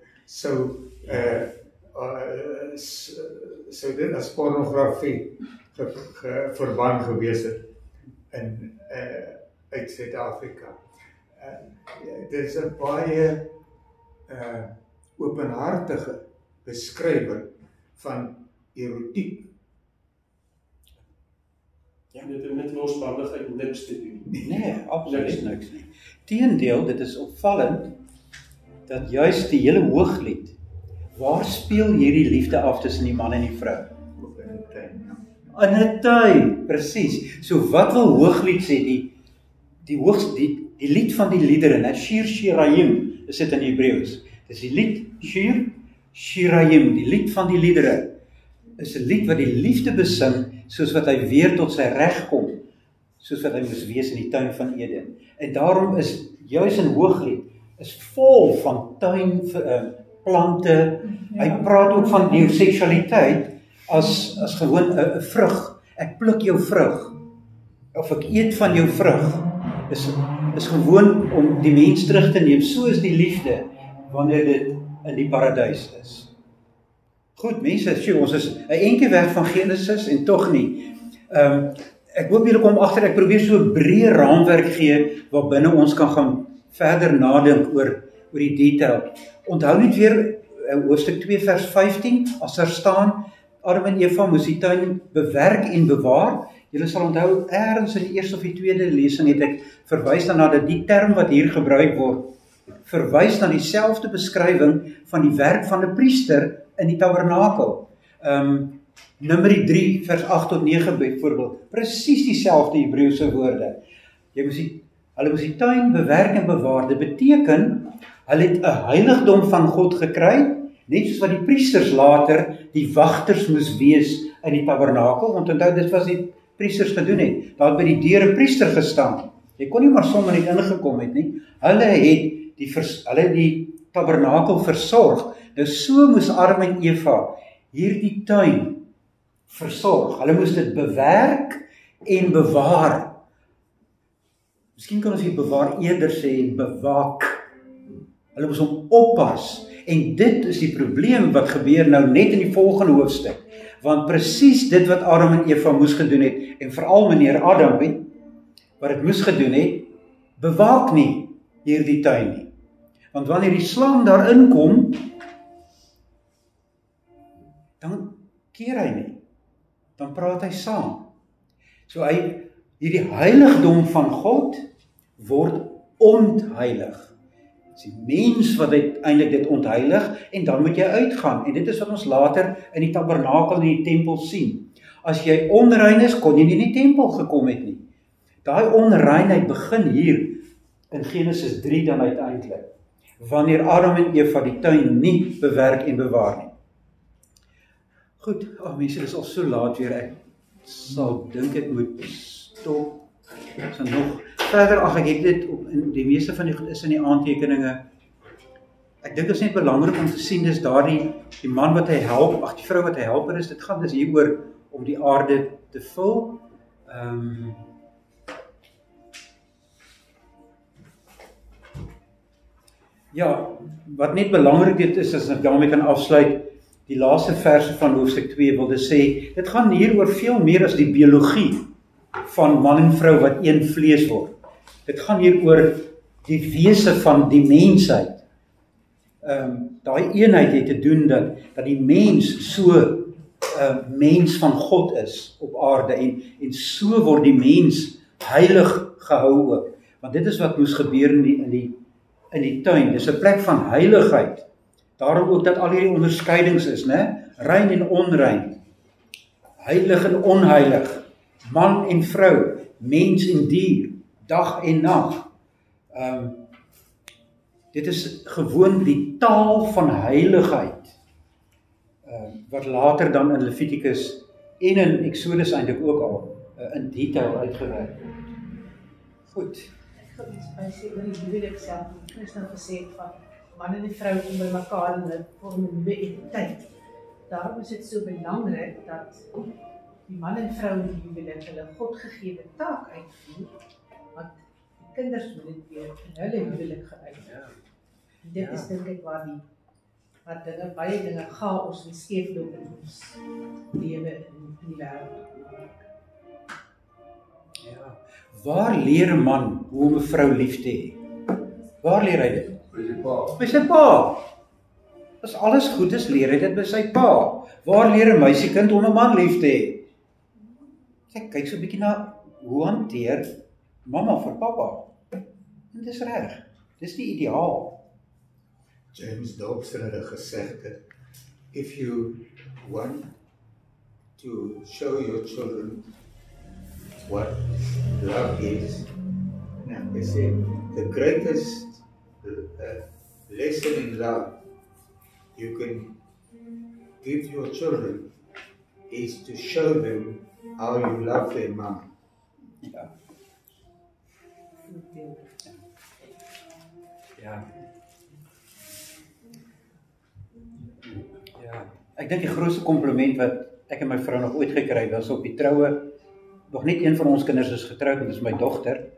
B: sou dit as pornografie verbân gewees het uit Suid-Afrika. Dit is 'n baie openhartige beskrywing van erotiek.
I: Ja, dit het met losbandigheid niks te doen.
A: Nee, absoluut niks nie. Teendeel, dit is opvallend dat juist die hele Hooglied, waar speel hierdie liefde af tussen die man en die vrou? In 'n tuin, presies. So wat wil Hooglied sê? Die lied van die liedere, Shir Shiraim, is dit in Hebreëus. Dis die lied Shir Shiraim, die lied van die liedere, is 'n lied wat die liefde besing, soos wat hy weer tot sy reg kom, soos wat hy moes wees in die tuin van Eden. En daarom is juis in Hooglied is vol van tuin, plante. Hy praat ook van die seksualiteit as gewoon 'n vrug. Ek pluk jou vrug, of ek eet van jou vrug, is gewoon om die mens terug te neem. So is die liefde wanneer dit in die paradys is. Goed mense, ons is 'n entjie weg van Genesis en tog nie. Ek hoop julle kom agter, ek probeer so 'n breë raamwerk gee waarbinne ons kan gaan verder nadink oor die detail. Onthou net weer hoofstuk 2 vers 15, as daar staan Adam en Eva moes die tuin bewerk en bewaar. Julle sal onthou, ergens in die eerste of die tweede lesing het ek verwys na dat die term wat hier gebruik word, verwys na dieselfde beskrywing van die werk van 'n priester in die tabernakel. Numeri 3 vers 8 tot 9 byvoorbeeld, presies dieselfde Hebreëse woorde. Hulle moes die tuin bewerk en bewaar. Dit beteken, hulle het 'n heiligdom van God gekry, net soos wat die priesters later die wagters moes wees in die tabernakel, want onthou dit was die priesters gedoen het. Daar het by die deur 'n priester gestaan. Jy kon nie maar sommer net ingekom het nie. Hulle het die tabernakel versorg. Nou so moes Adam en Eva hierdie tuin versorg. Hulle moes dit bewerk en bewaar. Miskien kan ons hier bewaar eerder sê bewaak. Hulle moes hom oppas. En dit is die probleem wat gebeur nou net in die volgende hoofstuk. Want presies dit wat Adam en Eva moes gedoen het, en veral meneer Adam, wat het moes gedoen het, bewaak nie hierdie tuin nie. Want wanneer die slang daarin kom, dan keer hy nie. Dan praat hy saam. So hierdie heiligdom van God word ontheilig. Dis die mens wat uiteindelik dit ontheilig, en dan moet jy uitgaan. En dit is wat ons later in die tabernakel en die tempel sien. As jy onrein is, kon jy nie in die tempel gekom het nie. Daai onreinheid begin hier in Genesis 3 dan uiteindelik, wanneer Adam en Eva die tuin nie bewerk en bewaar nie. Goed, mense, dis al so laat weer, ek sal dink ek moet stop. So nog verder, ek het dit in die meeste van die goed is in die aantekeninge. Ek dink dit is net belangrik om te sien, dis daar die man wat hy help, die vrou wat hy helper is, dit gaan dus hieroor om die aarde te vul. Ja, wat net belangrik is, as ek daarmee kan afsluit, die laaste verse van hoofstuk 2 wilde sê, dit gaan hier oor veel meer as die biologie van man en vrou wat een vlees word. Dit gaan hier oor die wese van die mensheid. Daai eenheid het te doen dat die mens so mens van God is op aarde en so word die mens heilig gehou ook. Want dit is wat moes gebeur in die tuin. Dis 'n plek van heiligheid. Daarom ook dat al hierdie onderskeidings is, né? Rein en onrein. Heilig en onheilig. Man en vrou, mens en dier, dag en nag. Dit is gewoon die taal van heiligheid. Wat later dan in Levitikus en in Exodus eintlik ook al in detail uitgewerk word. Goed.
J: Ek gaan iets by sê oor die huwelik self. Christus gesê het van man en vrou kom by mekaar en hulle vorm 'n nuwe entiteit. Daarom is dit so belangrik dat die man en vrou in die huwelik hulle godgegewe taak uitvoer, want die kinders moet dit weer in hulle huwelik uitvoer. Dit is dink ek waar baie dinge chaos en skeefloop in ons lewe in die wêreld.
A: Ja. Waar leer 'n man hoe om 'n vrou lief te hê? Waar leer hy dit? By sy pa. As alles goed is, leer hy dit by sy pa. Waar leer 'n meisiekind om 'n man lief te hê? Kyk so 'n bietjie na hoe hanteer mamma vir pappa. En dis reg. Dis die ideaal.
B: James Dobson het gesegde, if you want to show your children what love is, he said, the greatest lesson in love you can give your children is to show them how you love their mom.
A: Ja. Ja. Ja. Ek dink die grootste kompliment wat ek en my vrou nog ooit gekry het, was op die troue. Nog net een van ons kinders is getroud, dit is my dogter.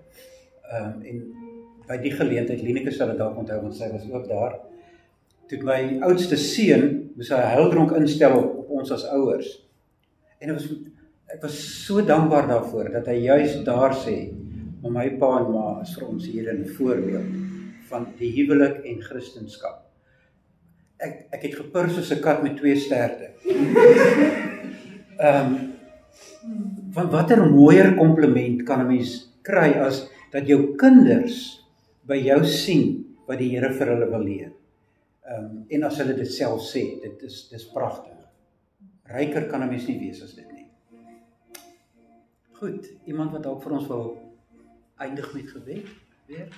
A: En by die geleentheid, Lieneke sal dit dalk onthou, want sy was ook daar. Toe my oudste seun moes hy huildronk instel op ons as ouers. En ek was so dankbaar daarvoor dat hy juis daar sê, maar my pa en ma is vir ons hier 'n voorbeeld van die huwelik en Christendom. Ek het gepur soos 'n kat met 2 sterte. Van watter mooier kompliment kan 'n mens kry as dat jou kinders by jou sien wat die Here vir hulle wil leer. En as hulle dit self sê, dis pragtig. Ryker kan 'n mens nie wees as dit nie. Goed, iemand wat dalk vir ons wil eindig met gebed weer?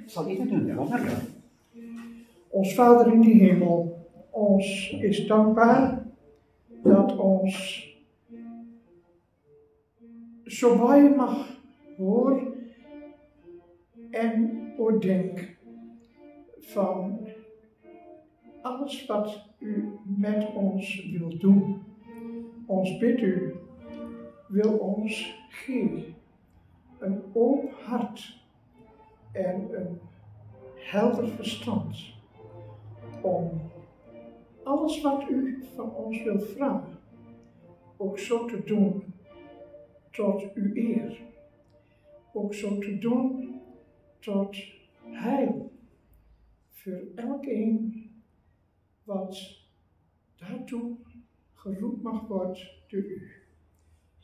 A: Sal jy dit doen? Wonderlik.
G: Ons Vader in die hemel, ons is dankbaar dat ons so baie mag hoor en oordink van alles wat u met ons wil doen. Ons bid u, wil ons gee een open hart en een helder verstand om alles wat u van ons wil vragen, ook zo te doen tot uw eer. Ook zo te doen tot heil voor elkeen wat daartoe geroepen mag worden door u.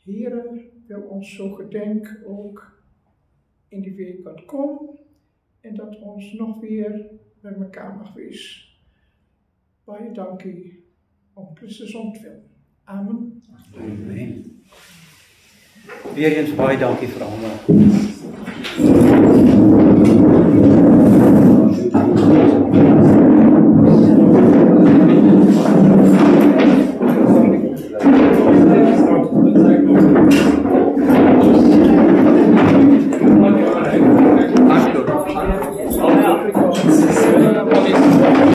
G: Heere, wil ons zo gedenk ook in die week wat komt en dat ons nog weer met elkaar mag wezen. Baie dankie om Christus ontwil. Amen.
A: Amen. Weer eens baie dankie vir almal.